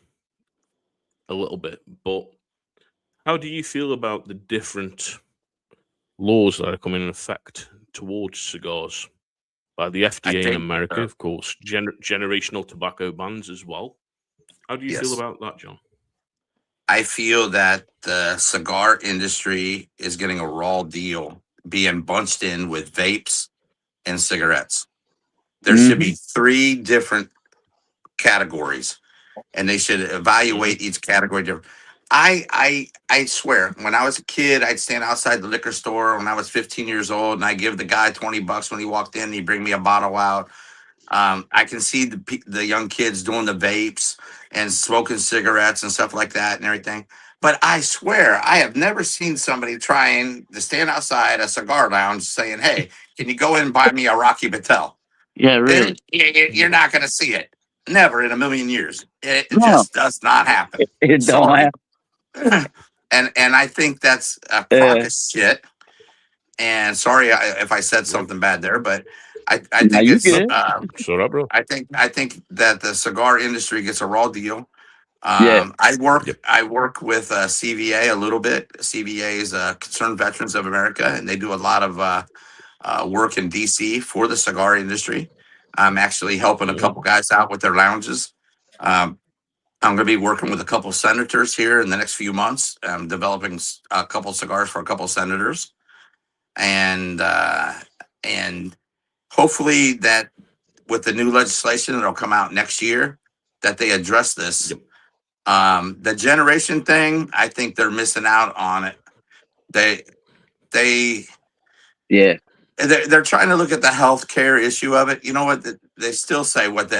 Speaker 5: a little bit, but how do you feel about the different laws that are coming in effect towards cigars by the
Speaker 4: I
Speaker 5: FDA in
Speaker 4: think
Speaker 5: America, of course, generational tobacco bans as well? How do you feel
Speaker 4: yes.
Speaker 5: about that, John?
Speaker 4: I feel that the cigar industry is getting a raw deal being bunched in with vapes and cigarettes. There should be 3 different categories, and they should evaluate each category different. I swear, when I was a kid, I'd stand outside the liquor store when I was 15 years old, and I give the guy $20 when he walked in. He'd bring me a bottle out. I can see the young kids doing the vapes and smoking cigarettes and stuff like that and everything. But I swear, I have never seen somebody trying to stand outside a cigar lounge saying, "Hey, can you go in and buy me a Rocky Patel?"
Speaker 1: Yeah, really.
Speaker 4: You're not going to see it. Never in a million years. It
Speaker 1: No,
Speaker 4: just does not happen.
Speaker 1: it don't
Speaker 4: Sorry.
Speaker 1: happen.
Speaker 4: And I think that's a crock of shit. And sorry if I said something bad there, but I
Speaker 1: No,
Speaker 4: think
Speaker 1: you
Speaker 4: it's
Speaker 1: good.
Speaker 5: Sorry, bro.
Speaker 4: I think that the cigar industry gets a raw deal.
Speaker 1: Yeah.
Speaker 4: I work with CVA a little bit. CVA is Concerned Veterans of America, and they do a lot of work in DC for the cigar industry. I'm actually helping a couple guys out with their lounges. I'm going to be working with a couple senators here in the next few months. I'm developing a couple cigars for a couple senators, and hopefully that with the new legislation that'll come out next year, that they address this. The generation thing, I think they're missing out on it.
Speaker 1: Yeah.
Speaker 4: They're trying to look at the healthcare issue of it. You know what? They still say what the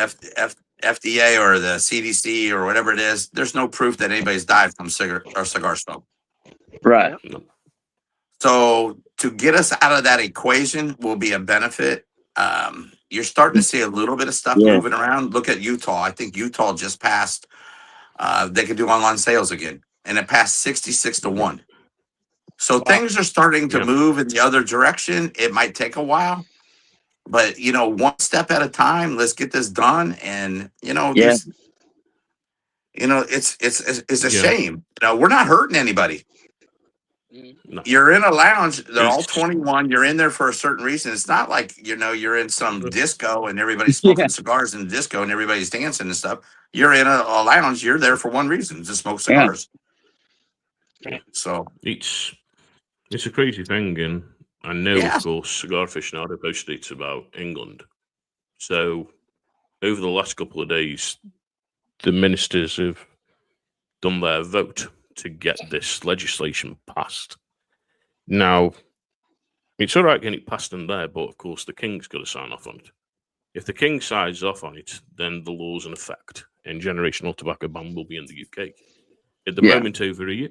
Speaker 4: FDA or the CDC or whatever it is. There's no proof that anybody's died from cigar smoke.
Speaker 1: Right.
Speaker 4: So to get us out of that equation will be a benefit. you're starting to see a little bit of stuff
Speaker 1: Yeah.
Speaker 4: moving around. Look at Utah. I think Utah just passed. They could do online sales again, and it passed 66-1. So things are starting to move in the other direction. It might take a while, but one step at a time. Let's get this done. And these, it's a shame. We're not hurting anybody.
Speaker 5: No.
Speaker 4: You're in a lounge. They're all 21. You're in there for a certain reason. It's not like you're in some disco and everybody's smoking cigars in the disco and everybody's dancing and stuff. You're in a lounge. You're there for one reason: to smoke cigars.
Speaker 5: Yeah.
Speaker 4: So
Speaker 5: it's a crazy thing, and I know, of course, Cigar Aficionado posted about England. So over the last couple of days, the ministers have done their vote to get this legislation passed. Now, it's all right getting it passed in there, but of course the King's got to sign off on it. If the King signs off on it, then the law's in effect, and generational tobacco ban will be in the UK. At the moment over here,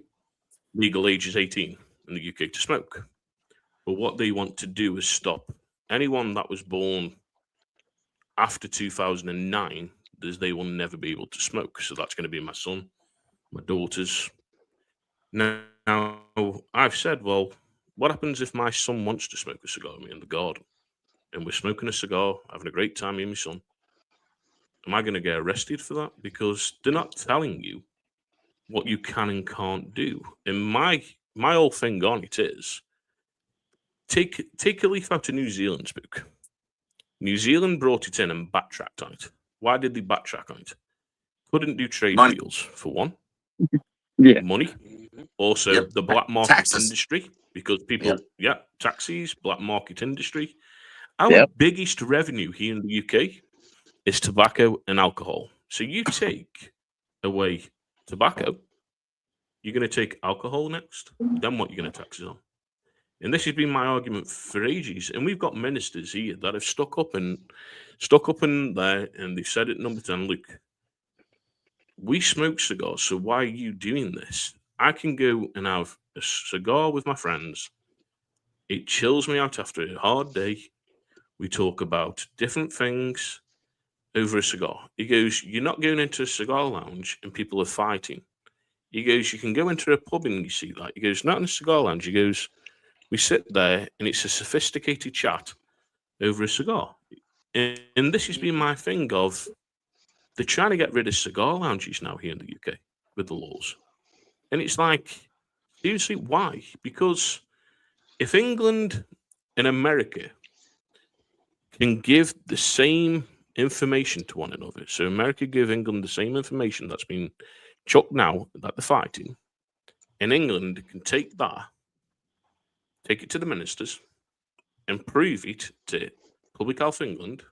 Speaker 5: legal age is 18 in the UK to smoke. But what they want to do is stop anyone that was born after 2009, as they will never be able to smoke. So that's going to be my son, my daughters. Now, I've said, well, what happens if my son wants to smoke a cigar with me in the garden? And we're smoking a cigar, having a great time, me and my son. Am I going to get arrested for that? Because they're not telling you what you can and can't do. And my whole thing on it is, take a leaf out of New Zealand's book. New Zealand brought it in and backtracked on it. Why did they backtrack on it? Couldn't do trade deals, for one. Money. Also, the black market industry, because people, taxis, black market industry. Our biggest revenue here in the UK is tobacco and alcohol. So you take away tobacco, you're going to take alcohol next, then what you're going to tax it on. And this has been my argument for ages. And we've got ministers here that have stuck up in there, and they've said it number 10, look, we smoke cigars, so why are you doing this? I can go and have a cigar with my friends. It chills me out after a hard day. We talk about different things over a cigar. He goes, you're not going into a cigar lounge and people are fighting. He goes, you can go into a pub and you see that. He goes, not in a cigar lounge. He goes, we sit there and it's a sophisticated chat over a cigar. And this has been my thing of, they're trying to get rid of cigar lounges now here in the UK with the laws. And it's like, seriously, why? Because if England and America can give the same information to one another, so America give England the same information that's been chucked now that they're fighting, and England can take that, take it to the ministers, and prove it to Public Health England,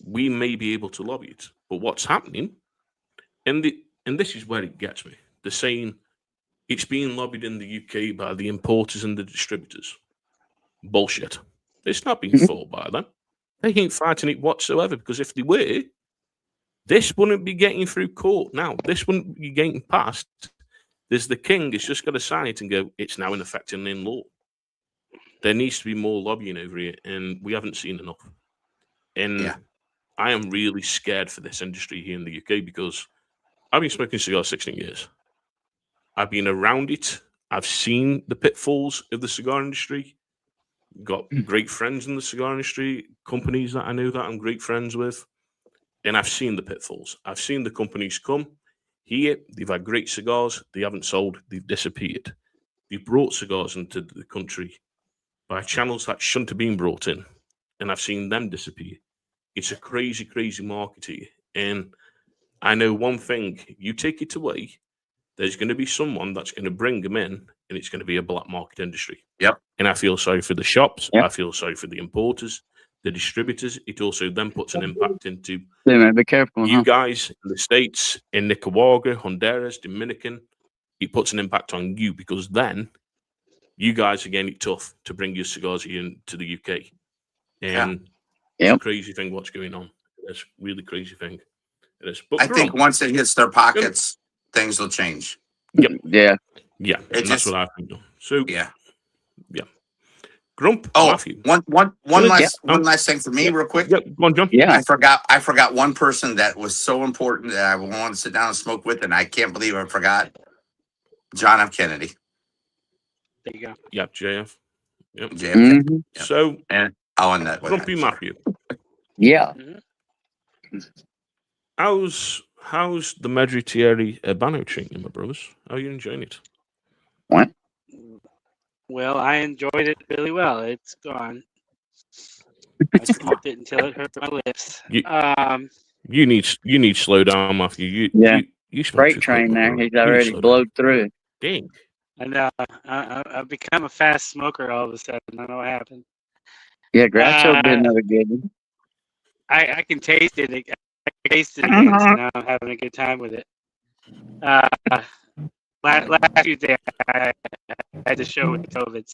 Speaker 5: we may be able to lobby it. But what's happening, and this is where it gets me, they're saying it's being lobbied in the UK by the importers and the distributors. Bullshit. It's not being fought by them. They ain't fighting it whatsoever, because if they were, this wouldn't be getting through court now. This wouldn't be getting passed. There's the King has just got to sign it and go, it's now in effect and in law. There needs to be more lobbying over here, and we haven't seen enough. And I am really scared for this industry here in the UK, because I've been smoking cigars 16 years. I've been around it. I've seen the pitfalls of the cigar industry. Got great friends in the cigar industry, companies that I know that I'm great friends with. And I've seen the pitfalls. I've seen the companies come here. They've had great cigars. They haven't sold. They've disappeared. They've brought cigars into the country by channels that shouldn't have been brought in. And I've seen them disappear. It's a crazy, crazy market here. And I know one thing. You take it away, there's going to be someone that's going to bring them in, and it's going to be a black market industry.
Speaker 4: Yep.
Speaker 5: And I feel sorry for the shops. I feel sorry for the importers, the distributors. It also then puts an impact into
Speaker 1: be careful,
Speaker 5: you guys in the States, in Nicaragua, Honduras, Dominican. It puts an impact on you, because then you guys are getting it tough to bring your cigars here into the UK. And it's a crazy thing what's going on. It's a really crazy thing. It is. But
Speaker 4: I think once it hits their pockets, things will change.
Speaker 5: Yep. Yeah. And that's what I think. So Grump,
Speaker 4: Oh,
Speaker 5: Matthew.
Speaker 4: one
Speaker 5: Yeah.
Speaker 4: last thing for me, real quick.
Speaker 5: Yeah, go on, John.
Speaker 1: Yeah.
Speaker 4: I forgot one person that was so important that I wanted to sit down and smoke with, and I can't believe I forgot. John F. Kennedy.
Speaker 3: There you go.
Speaker 5: Yeah, JF. Yep.
Speaker 4: JFK.
Speaker 1: Mhm.
Speaker 4: Yep.
Speaker 5: So,
Speaker 4: And I'll end that with
Speaker 5: Grumpy
Speaker 4: that.
Speaker 5: Matthew,
Speaker 1: Yeah.
Speaker 5: how's the Madre Tierra Habano treating you, my brothers? How are you enjoying it?
Speaker 1: What?
Speaker 3: Well, I enjoyed it really well. It's gone. I smoked it until it hurt my lips.
Speaker 5: You need to slow down, Matthew.
Speaker 1: Yeah.
Speaker 5: You smoke
Speaker 1: Freight
Speaker 5: too
Speaker 1: train
Speaker 5: quick, my
Speaker 1: there.
Speaker 5: brother.
Speaker 1: He's
Speaker 5: You need to
Speaker 1: already
Speaker 5: slow down.
Speaker 1: blowed through it.
Speaker 5: Dang.
Speaker 3: And I've become a fast smoker all of a sudden. I don't know what happened.
Speaker 1: Yeah, Groucho did another good one.
Speaker 3: I can taste it. I taste it again, so now I'm having a good time with it. Last Tuesday, I had to show with COVID.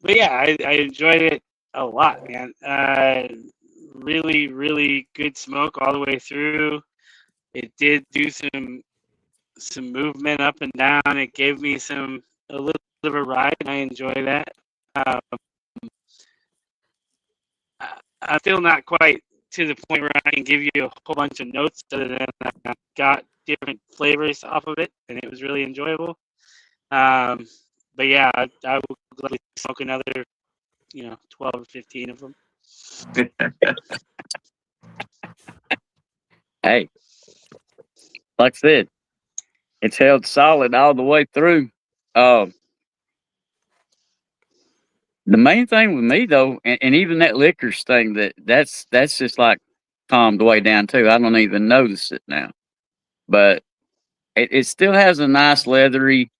Speaker 3: But yeah, I enjoyed it a lot, man. Really, really good smoke all the way through. It did do some movement up and down. It gave me a little bit of a ride, and I enjoy that. I'm still not quite to the point where I can give you a whole bunch of notes, other than I got different flavors off of it, and it was really enjoyable. But yeah, I would gladly smoke another, 12 or 15 of them.
Speaker 1: Hey, like I said, it's held solid all the way through. The main thing with me though, and even that liquors thing, that's just like calmed way down too. I don't even notice it now, but it still has a nice leathery.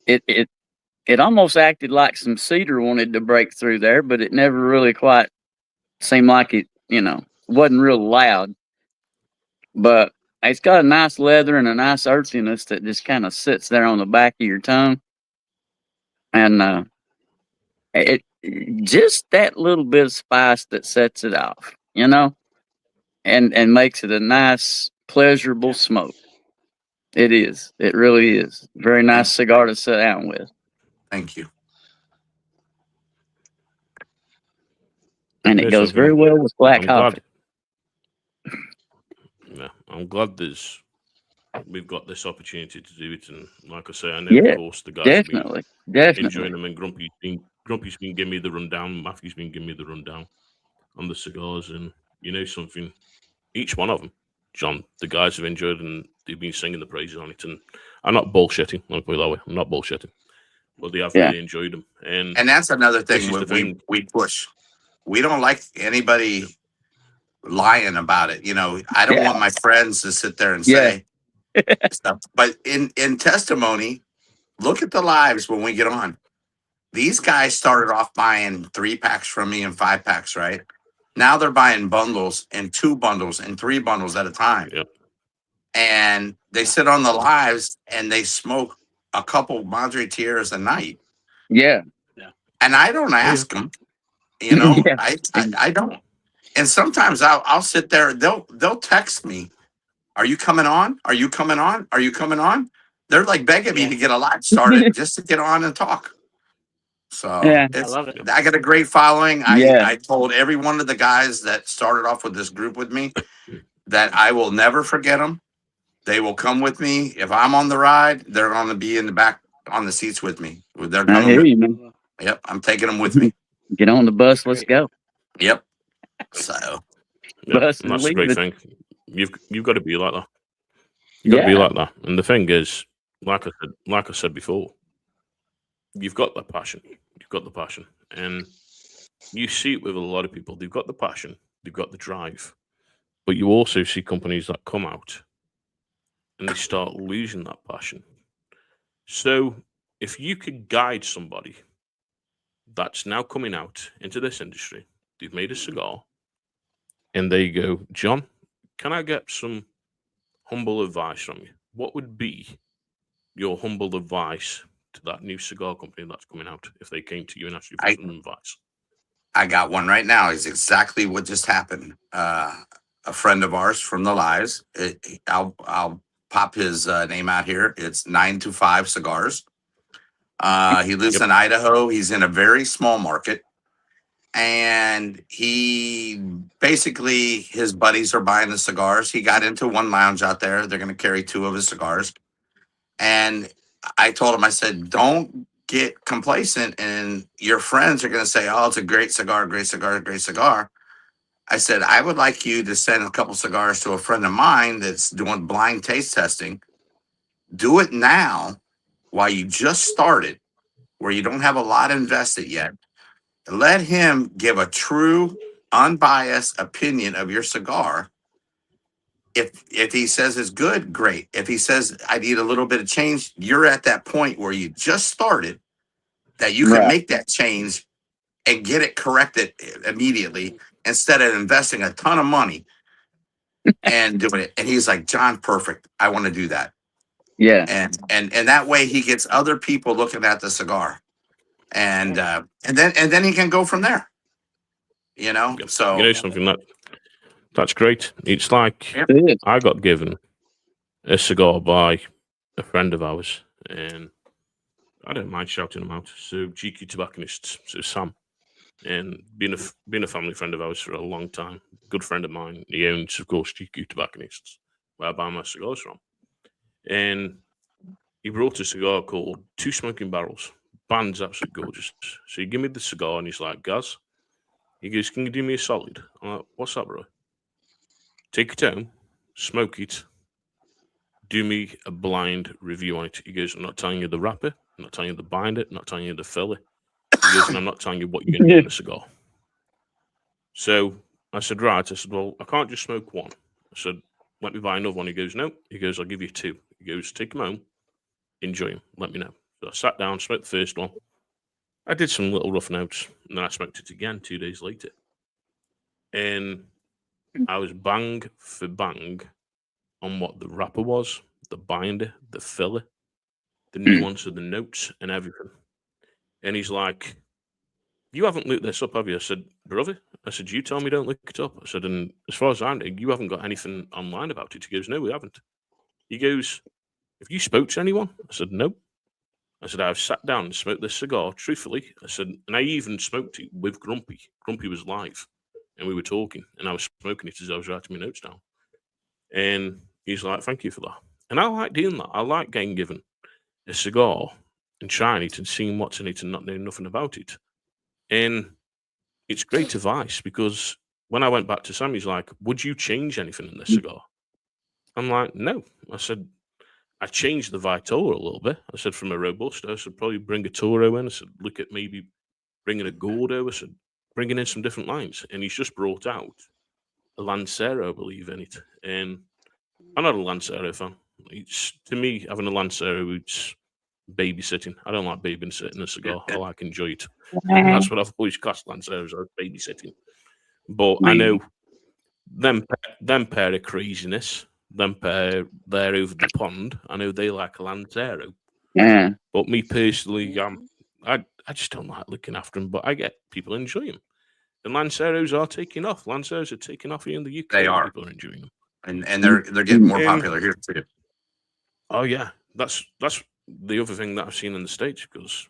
Speaker 1: It almost acted like some cedar wanted to break through there, but it never really quite seemed like it. Wasn't real loud. But it's got a nice leather and a nice earthiness that just kind of sits there on the back of your tongue. And it just that little bit of spice that sets it off, and makes it a nice, pleasurable smoke. It is. It really is. Very nice cigar to sit down with.
Speaker 4: Thank you.
Speaker 1: And it goes very well with black coffee.
Speaker 5: Yeah, I'm glad we've got this opportunity to do it, and like I say, I know of course the guys
Speaker 1: definitely
Speaker 5: enjoying them, and Grumpy's been giving me the rundown, Matthew's been giving me the rundown on the cigars, and something, each one of them, John, the guys have enjoyed, and they've been singing the praises on it, and I'm not bullshitting. Let me put it that way. I'm not bullshitting, but they have really enjoyed them, and
Speaker 4: that's another thing we push. We don't like anybody lying about it. I don't want my friends to sit there and say stuff. But in testimony, look at the lives when we get on. These guys started off buying 3-packs from me and 5-packs, right? Now they're buying bundles and 2 bundles and 3 bundles at a time.
Speaker 5: Yep.
Speaker 4: And they sit on the lives and they smoke a couple Madre Tierras a night.
Speaker 1: Yeah.
Speaker 4: And I don't ask them. I don't. And sometimes I'll sit there. They'll text me, "Are you coming on? Are you coming on? Are you coming on?" They're like begging me to get a live started just to get on and talk. So
Speaker 3: I love it.
Speaker 4: I got a great following. I told every one of the guys that started off with this group with me that I will never forget them. They will come with me. If I'm on the ride, they're going to be in the back on the seats with me. They're
Speaker 1: I hear
Speaker 4: coming.
Speaker 1: you, man.
Speaker 4: Yep, I'm taking them with me.
Speaker 1: Get on the bus. Let's go.
Speaker 4: Yep. So
Speaker 1: Bus
Speaker 5: and
Speaker 1: and
Speaker 5: that's a great
Speaker 1: leaving.
Speaker 5: thing. You've got to be like that. You've got to be like that. And the thing is, like I said before, you've got that passion. You've got the passion, and you see it with a lot of people. They've got the passion. They've got the drive, but you also see companies that come out and they start losing that passion. So, if you could guide somebody that's now coming out into this industry, they've made a cigar, and they go, "John, can I get some humble advice from you? What would be your humble advice to that new cigar company that's coming out if they came to you and asked you for some advice?"
Speaker 4: I got one right now. It's exactly what just happened. A friend of ours from the lives. I'll pop his name out here. It's 925 Cigars. He lives in Idaho. He's in a very small market. And he basically, his buddies are buying the cigars. He got into one lounge out there. They're going to carry 2 of his cigars. And I told him, I said, don't get complacent. And your friends are going to say, oh, it's a great cigar, great cigar, great cigar. I said, I would like you to send a couple cigars to a friend of mine that's doing blind taste testing. Do it now while you just started, where you don't have a lot invested yet. Let him give a true, unbiased opinion of your cigar. If he says it's good, great. If he says I need a little bit of change, you're at that point where you just started that you can make that change and get it corrected immediately instead of investing a ton of money and doing it. And he's like, John, perfect. I want to do that.
Speaker 1: Yeah.
Speaker 4: And that way he gets other people looking at the cigar. And then he can go from there. You know, so
Speaker 5: you know something that's great. It's like I got given a cigar by a friend of ours, and I don't mind shouting him out. So GQ Tobacconist, so Sam, and being a family friend of ours for a long time, good friend of mine. He owns, of course, GQ Tobacconists, where I buy my cigars from, and he brought a cigar called Two Smoking Barrels. Band's absolutely gorgeous. So he gave me the cigar, and he's like, Gaz, he goes, can you do me a solid? I'm like, what's that, bro? Take it home, smoke it, do me a blind review on it. He goes, I'm not telling you the wrapper, I'm not telling you the binder, I'm not telling you the filler. He goes, and I'm not telling you what you're going to do in a cigar. So I said, right. I said, well, I can't just smoke one. I said, let me buy another one. He goes, no. He goes, I'll give you 2. He goes, take them home, enjoy them, let me know. So I sat down, smoked the first one. I did some little rough notes, and then I smoked it again 2 days later. And I was bang for bang on what the wrapper was, the binder, the filler, the nuance of the notes, and everything. And he's like, you haven't looked this up, have you? I said, brother, I said, you tell me don't look it up. I said, and as far as I know, you haven't got anything online about it. He goes, no, we haven't. He goes, have you spoke to anyone? I said, no. I said, I've sat down and smoked this cigar, truthfully. I said, and I even smoked it with Grumpy. Grumpy was live, and we were talking, and I was smoking it as I was writing my notes down. And he's like, thank you for that. And I like doing that. I like getting given a cigar and trying it and seeing what's in it and not knowing nothing about it. And it's great advice, because when I went back to Sam, he's like, would you change anything in this cigar? I'm like, no. I said, I changed the Vitola a little bit. I said, from a Robusto, I said, probably bring a Toro in. I said, look at maybe bringing a Gordo. I said, bringing in some different lines. And he's just brought out a Lancero, I believe, in it. And I'm not a Lancero fan. It's, to me, having a Lancero, it's babysitting. I don't like babysitting a cigar. I like enjoy it. And that's what I've always classed Lanceros as, babysitting. But I know them pair of craziness, them pair there over the pond, I know they like a Lancero.
Speaker 1: Yeah.
Speaker 5: But me personally, I just don't like looking after them, but I get people enjoy them. And Lanceros are taking off. Lanceros are taking off here in the UK.
Speaker 4: They are.
Speaker 5: People are enjoying them.
Speaker 4: And they're getting more popular here too.
Speaker 5: Oh yeah, that's the other thing that I've seen in the States, because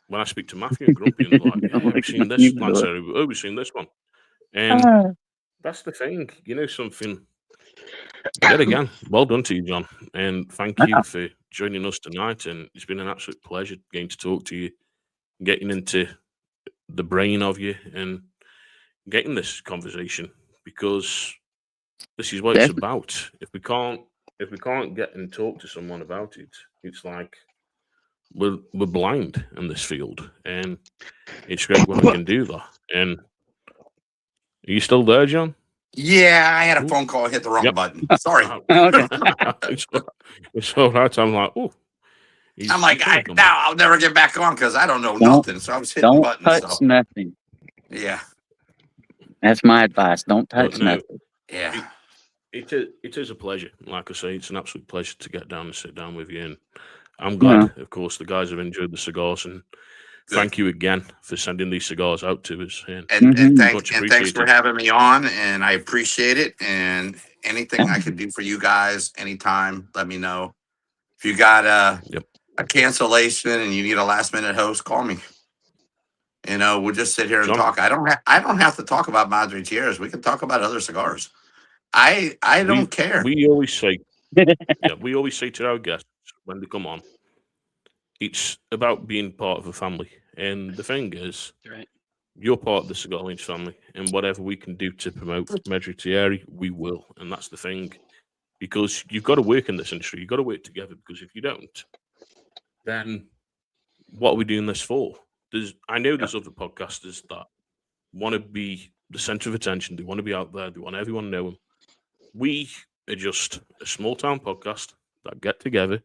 Speaker 5: when I speak to Matthew and Grumpy, and they're like, yeah, we've seen this Lancero, oh, we've seen this one. And that's the thing, you know something. Yet again, well done to you, John. And thank you for joining us tonight. And it's been an absolute pleasure getting to talk to you, getting into the brain of you and getting this conversation, because this is what it's about. If we can't get and talk to someone about it, it's like we're blind in this field, and it's great when we can do that. And are you still there, John?
Speaker 4: Yeah, I had a phone call, hit the wrong button. Sorry.
Speaker 1: Okay.
Speaker 5: It's all right. I'm like, oh.
Speaker 4: I'm like, now I'll never get back on because I don't know nothing. So I was hitting
Speaker 1: Don't
Speaker 4: buttons.
Speaker 1: touch nothing.
Speaker 4: Yeah.
Speaker 1: That's my advice. Don't touch nothing.
Speaker 4: Yeah.
Speaker 5: It is a pleasure. Like I say, it's an absolute pleasure to get down and sit down with you. And I'm glad, of course, the guys have enjoyed the cigars. And thank you again for sending these cigars out to us.
Speaker 4: And thanks for having me on. And I appreciate it. And anything I can do for you guys anytime, let me know. If you got a cancellation and you need a last minute host, call me. We'll just sit here and
Speaker 5: John?
Speaker 4: talk. I don't have to talk about Madre Tierras. We can talk about other cigars. I don't care.
Speaker 5: We always say, we always say to our guests when they come on, it's about being part of a family. And the thing is,
Speaker 3: Right.
Speaker 5: you're part of the Cigar Loons family, and whatever we can do to promote Madre Tierra, we will. And that's the thing, because you've got to work in this industry. You've got to work together, because if you don't, then what are we doing this for? I know there's other podcasters that want to be the center of attention. They want to be out there. They want everyone to know them. We are just a small town podcast that get together.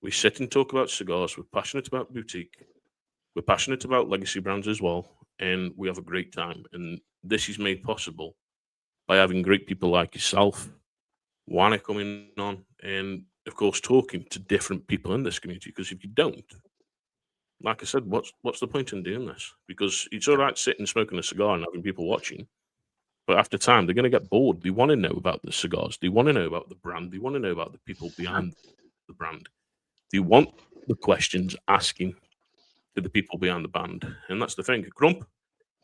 Speaker 5: We sit and talk about cigars. We're passionate about boutique. We're passionate about legacy brands as well. And we have a great time. And this is made possible by having great people like yourself, Juana coming on, and of course talking to different people in this community. Because if you don't, like I said, what's the point in doing this? Because it's all right sitting smoking a cigar and having people watching, but after time they're going to get bored. They want to know about the cigars. They want to know about the brand. They want to know about the people behind the brand. They want the questions asking to the people behind the band, and that's the thing. Grump,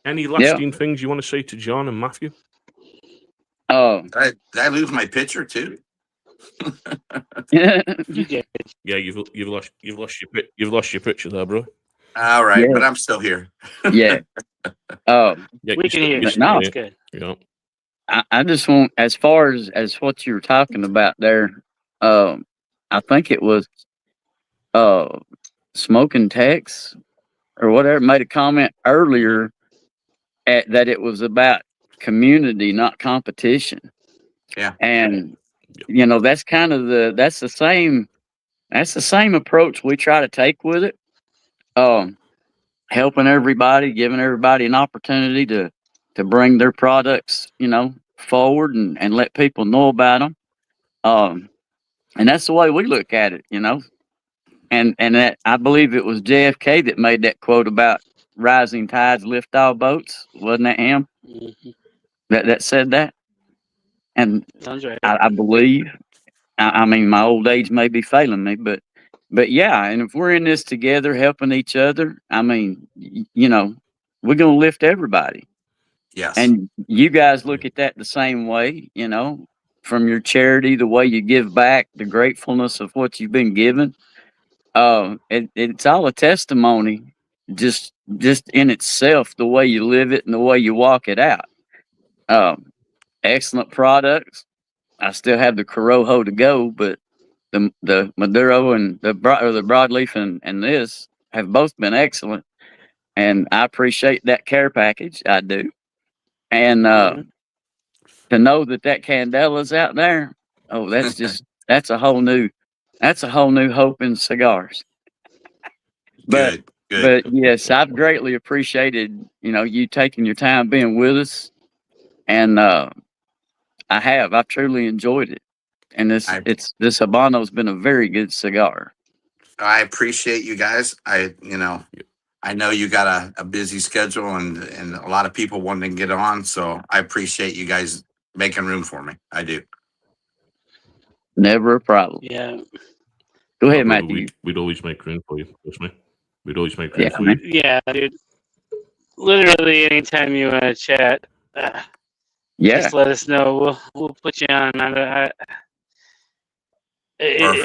Speaker 5: any lasting things you want to say to John and Matthew?
Speaker 4: Did I lose my picture too?
Speaker 3: You did.
Speaker 5: Yeah, you've lost your picture there, bro.
Speaker 4: All right, but I'm still here.
Speaker 1: Yeah.
Speaker 3: We can hear you.
Speaker 1: No,
Speaker 3: It's good.
Speaker 5: Yeah.
Speaker 1: I just want, as far as what you were talking about there, I think it was Smoking Tex or whatever made a comment earlier that it was about community, not competition.
Speaker 4: Yeah.
Speaker 1: And that's kind of that's the same approach we try to take with it. Helping everybody, giving everybody an opportunity to bring their products, forward and let people know about them. And that's the way we look at it, And that, I believe it was JFK that made that quote about rising tides lift all boats. Wasn't that him?
Speaker 3: Mm-hmm.
Speaker 1: That said that? And
Speaker 3: Sounds right.
Speaker 1: I believe, I mean, my old age may be failing me, but yeah, and if we're in this together, helping each other, I mean, we're going to lift everybody.
Speaker 4: Yes.
Speaker 1: And you guys look at that the same way, from your charity, the way you give back, the gratefulness of what you've been given. It's all a testimony, just in itself, the way you live it and the way you walk it out. Excellent products. I still have the Corojo to go, but the Maduro and the Broadleaf and this have both been excellent, and I appreciate that care package. I do, and to know that Candela's out there, that's a whole new hope in cigars. But
Speaker 4: Good.
Speaker 1: but yes, I've greatly appreciated you taking your time being with us, and I've truly enjoyed it. And this Habano's been a very good cigar.
Speaker 4: I appreciate you guys. I know you got a busy schedule and a lot of people wanting to get on, so I appreciate you guys making room for me. I do.
Speaker 1: Never a problem.
Speaker 3: Yeah.
Speaker 1: Go ahead, Matthew.
Speaker 5: We'd always make room for you, trust me. We'd always make room for
Speaker 1: man.
Speaker 5: you.
Speaker 3: Yeah, dude. Literally, anytime you want to chat, just let us know. We'll put you on.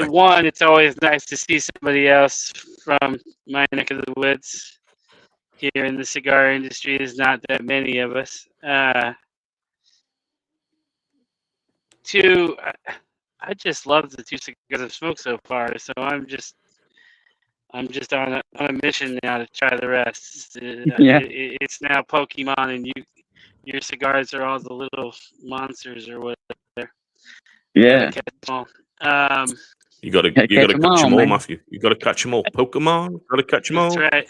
Speaker 3: One, it's always nice to see somebody else from my neck of the woods. Here in the cigar industry, there's not that many of us. Two, I just love the two cigars I've smoked so far. So I'm just on a mission now to try the rest. It's now Pokemon, and your cigars are all the little monsters or whatever.
Speaker 1: Yeah.
Speaker 5: You gotta catch them all, Matthew. You gotta catch them all. Pokemon, gotta catch them all.
Speaker 3: That's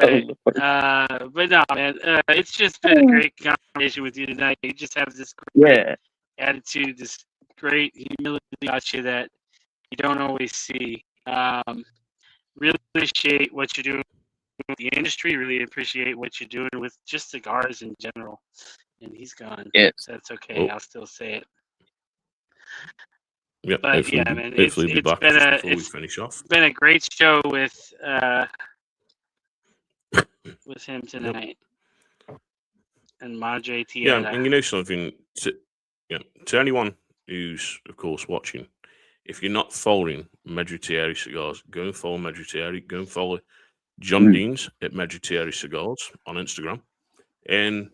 Speaker 3: right. But no, man, it's just been a great conversation with you tonight. You just have this great attitude, this great humility about you that you don't always see. Really appreciate what you're doing with the industry. Really appreciate what you're doing with just cigars in general. and he's gone.
Speaker 1: Yes.
Speaker 3: So that's okay.
Speaker 5: Oh.
Speaker 3: I'll still say it.
Speaker 5: Yeah,
Speaker 3: But
Speaker 5: hopefully,
Speaker 3: yeah, man,
Speaker 5: hopefully we'll be back
Speaker 3: been
Speaker 5: just
Speaker 3: a
Speaker 5: before we
Speaker 3: it's
Speaker 5: finish off.
Speaker 3: been a great show with him tonight. And Madre Tierra.
Speaker 5: Yeah, and you know something, to anyone who's, of course, watching, if you're not following Madre Tierra Cigars, go and follow Madre Tierra. Go and follow John Deans at Madre Tierra Cigars on Instagram. And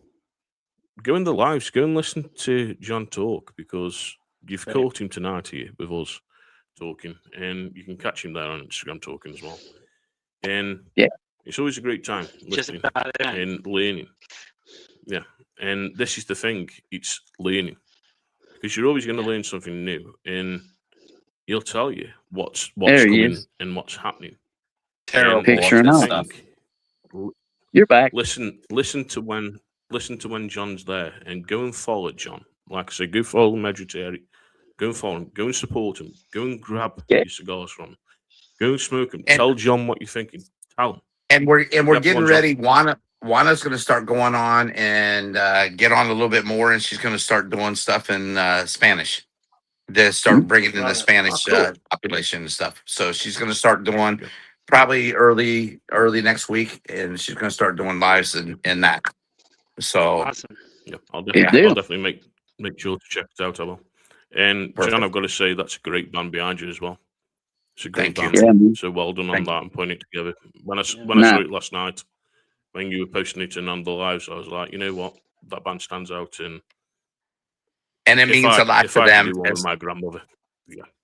Speaker 5: go in the lives, go and listen to John talk, because you've caught him tonight here with us talking. And you can catch him there on Instagram talking as well. And it's always a great time listening and learning. Yeah, and this is the thing, it's learning, because you're always going to learn something new, and he'll tell you what's coming and what's happening.
Speaker 4: Terrible
Speaker 1: picture
Speaker 4: stuff.
Speaker 1: You're back.
Speaker 5: Listen to when John's there, and go and follow John. Like I say, go follow Madre Tierra, go and follow him, go and support him, go and grab your cigars from him, go and smoke them. Tell John what you're thinking. Tell him.
Speaker 4: And we're getting ready. Juana's going to start going on and get on a little bit more, and she's going to start doing stuff in Spanish. To start bringing in the Spanish population and stuff. So she's going to start doing probably early next week, and she's going to start doing lives in that. So
Speaker 3: awesome.
Speaker 5: Yeah, I'll definitely make sure to check it out. I will. And John, I've got to say that's a great band behind you as well. It's a great band.
Speaker 1: Yeah,
Speaker 5: so well done on that and putting it together. When I saw it last night, when you were posting it in on the lives, I was like, you know what, that band stands out, and
Speaker 4: it means a lot to them.
Speaker 5: With my grandmother,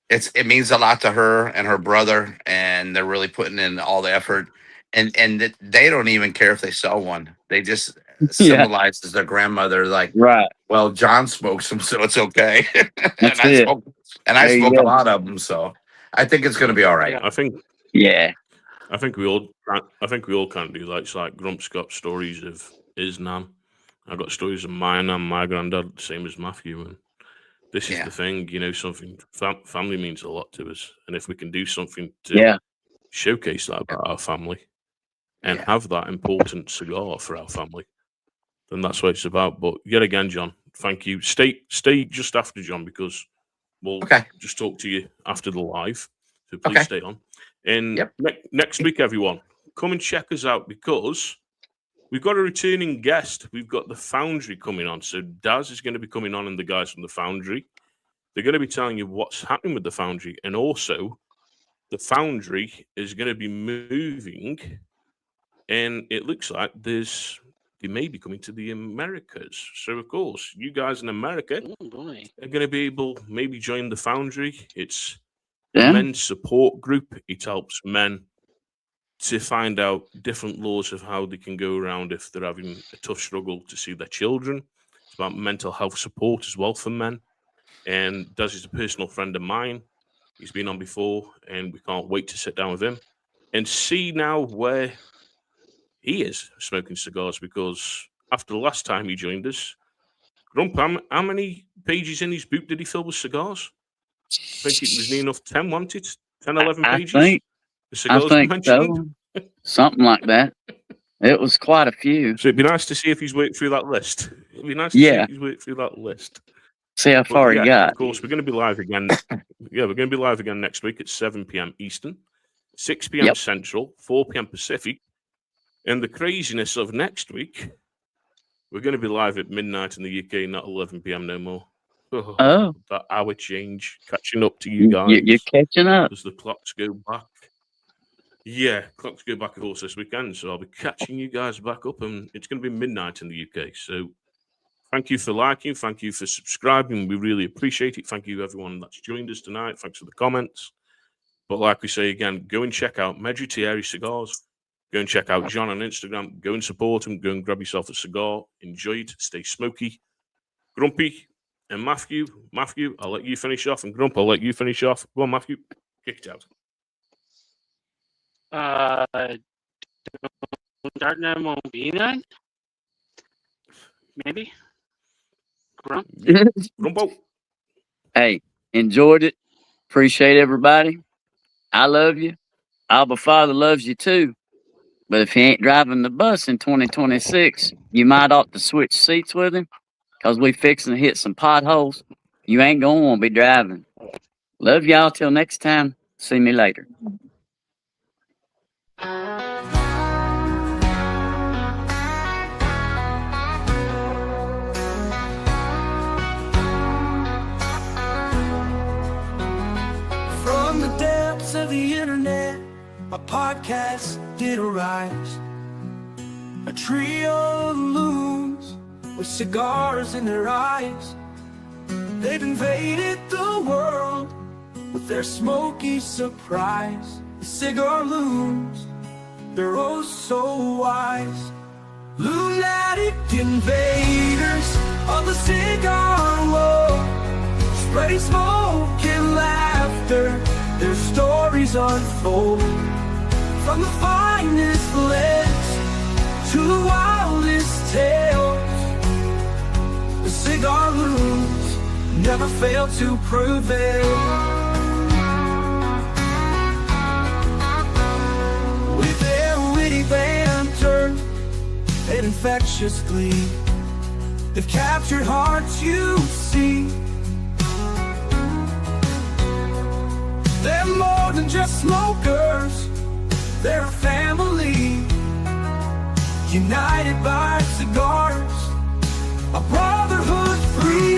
Speaker 4: it means a lot to her and her brother, and they're really putting in all the effort. And they don't even care if they sell one. They just symbolizes their grandmother. Like, well, John smokes them, so it's okay. and I smoke a lot of them, so I think it's going to be all right.
Speaker 5: I think.
Speaker 1: Yeah.
Speaker 5: I think we all kind of do. Like, it's like Grump's got stories of his nan. I've got stories of my nan, my granddad, same as Matthew. And this is the thing, you know, something. Family means a lot to us, and if we can do something to showcase that about our family and have that important cigar for our family, then that's what it's about. But yet again, John, thank you. Stay just after John, because we'll just talk to you after the live. So please stay on. And next week, everyone, come and check us out, because we've got a returning guest. We've got the Foundry coming on. So Daz is going to be coming on, and the guys from the Foundry. They're going to be telling you what's happening with the Foundry. And also, the Foundry is going to be moving. And it looks like they may be coming to the Americas. So, of course, you guys in America are going to be able maybe join the Foundry. It's a men's support group. It helps men to find out different laws of how they can go around if they're having a tough struggle to see their children. It's about mental health support as well for men. And Daz is a personal friend of mine. He's been on before, and we can't wait to sit down with him and see now where he is smoking cigars, because after the last time he joined us, Grump, how many pages in his boot did he fill with cigars? I think it was near enough 10, wasn't it? 10, 11 pages?
Speaker 1: I think so. Something like that. It was quite a few.
Speaker 5: So it'd be nice to see if he's worked through that list. It'd be nice to see if he's worked through that list.
Speaker 1: See how far he got.
Speaker 5: Of course, we're going to be live again. We're going to be live again next week at 7 p.m. Eastern, 6 p.m. Central, 4 p.m. Pacific. And the craziness of next week, we're going to be live at midnight in the UK, not 11 p.m. no more.
Speaker 1: Oh.
Speaker 5: That hour change, catching up to you guys.
Speaker 1: You're catching up.
Speaker 5: As the clocks go back. Yeah, clocks go back, of course, this weekend. So I'll be catching you guys back up, and it's going to be midnight in the UK. So thank you for liking. Thank you for subscribing. We really appreciate it. Thank you, everyone that's joined us tonight. Thanks for the comments. But like we say again, go and check out Madre Tierra Cigars. Go and check out John on Instagram. Go and support him. Go and grab yourself a cigar. Enjoy it. Stay smoky. Grumpy and Matthew, I'll let you finish off. And Grump, I'll let you finish off. Go on, Matthew. Kick it out.
Speaker 3: Darknet won't be none? Maybe? Grump?
Speaker 5: Grumpo.
Speaker 1: Hey, enjoyed it. Appreciate everybody. I love you. Abba Father loves you too. But if he ain't driving the bus in 2026, you might ought to switch seats with him, because we fixing to hit some potholes. You ain't going to want to be driving. Love y'all till next time. See me later.
Speaker 2: From the depths of the internet, my podcast did arise. A trio of loons with cigars in their eyes. They've invaded the world with their smoky surprise. The Cigar Loons, they're oh so wise. Lunatic invaders of the cigar world, spreading smoke and laughter, their stories unfold. From the finest blends to the wildest tales, the Cigar Loons never fail to prevail. With their witty banter and infectious glee, they've captured hearts, you see. They're more than just smokers, they're a family, united by cigars, a brotherhood free.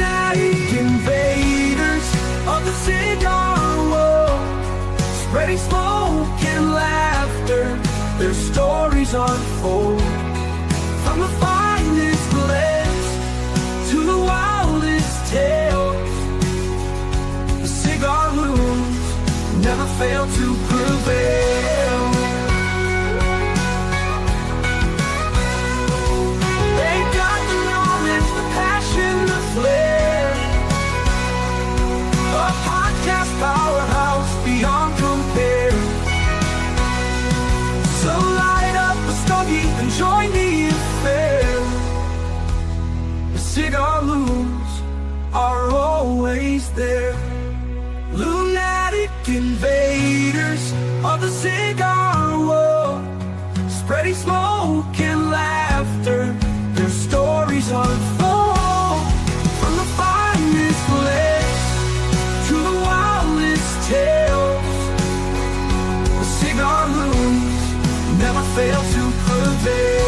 Speaker 2: Invaders of the cigar world, spreading smoke and laughter, their stories unfold. From the finest blends to the wildest tales, the Cigar Loons never fail to prevail. They've got the knowledge, the passion, the flair, a podcast powerhouse beyond compare. So light up a stogie and join the affair. The Cigar Loons are always there. Lunatic invaders of the cigar world, spreading smoke and laughter, their stories unfold. From the finest blends to the wildest tales, the Cigar Loons never fail to prevail.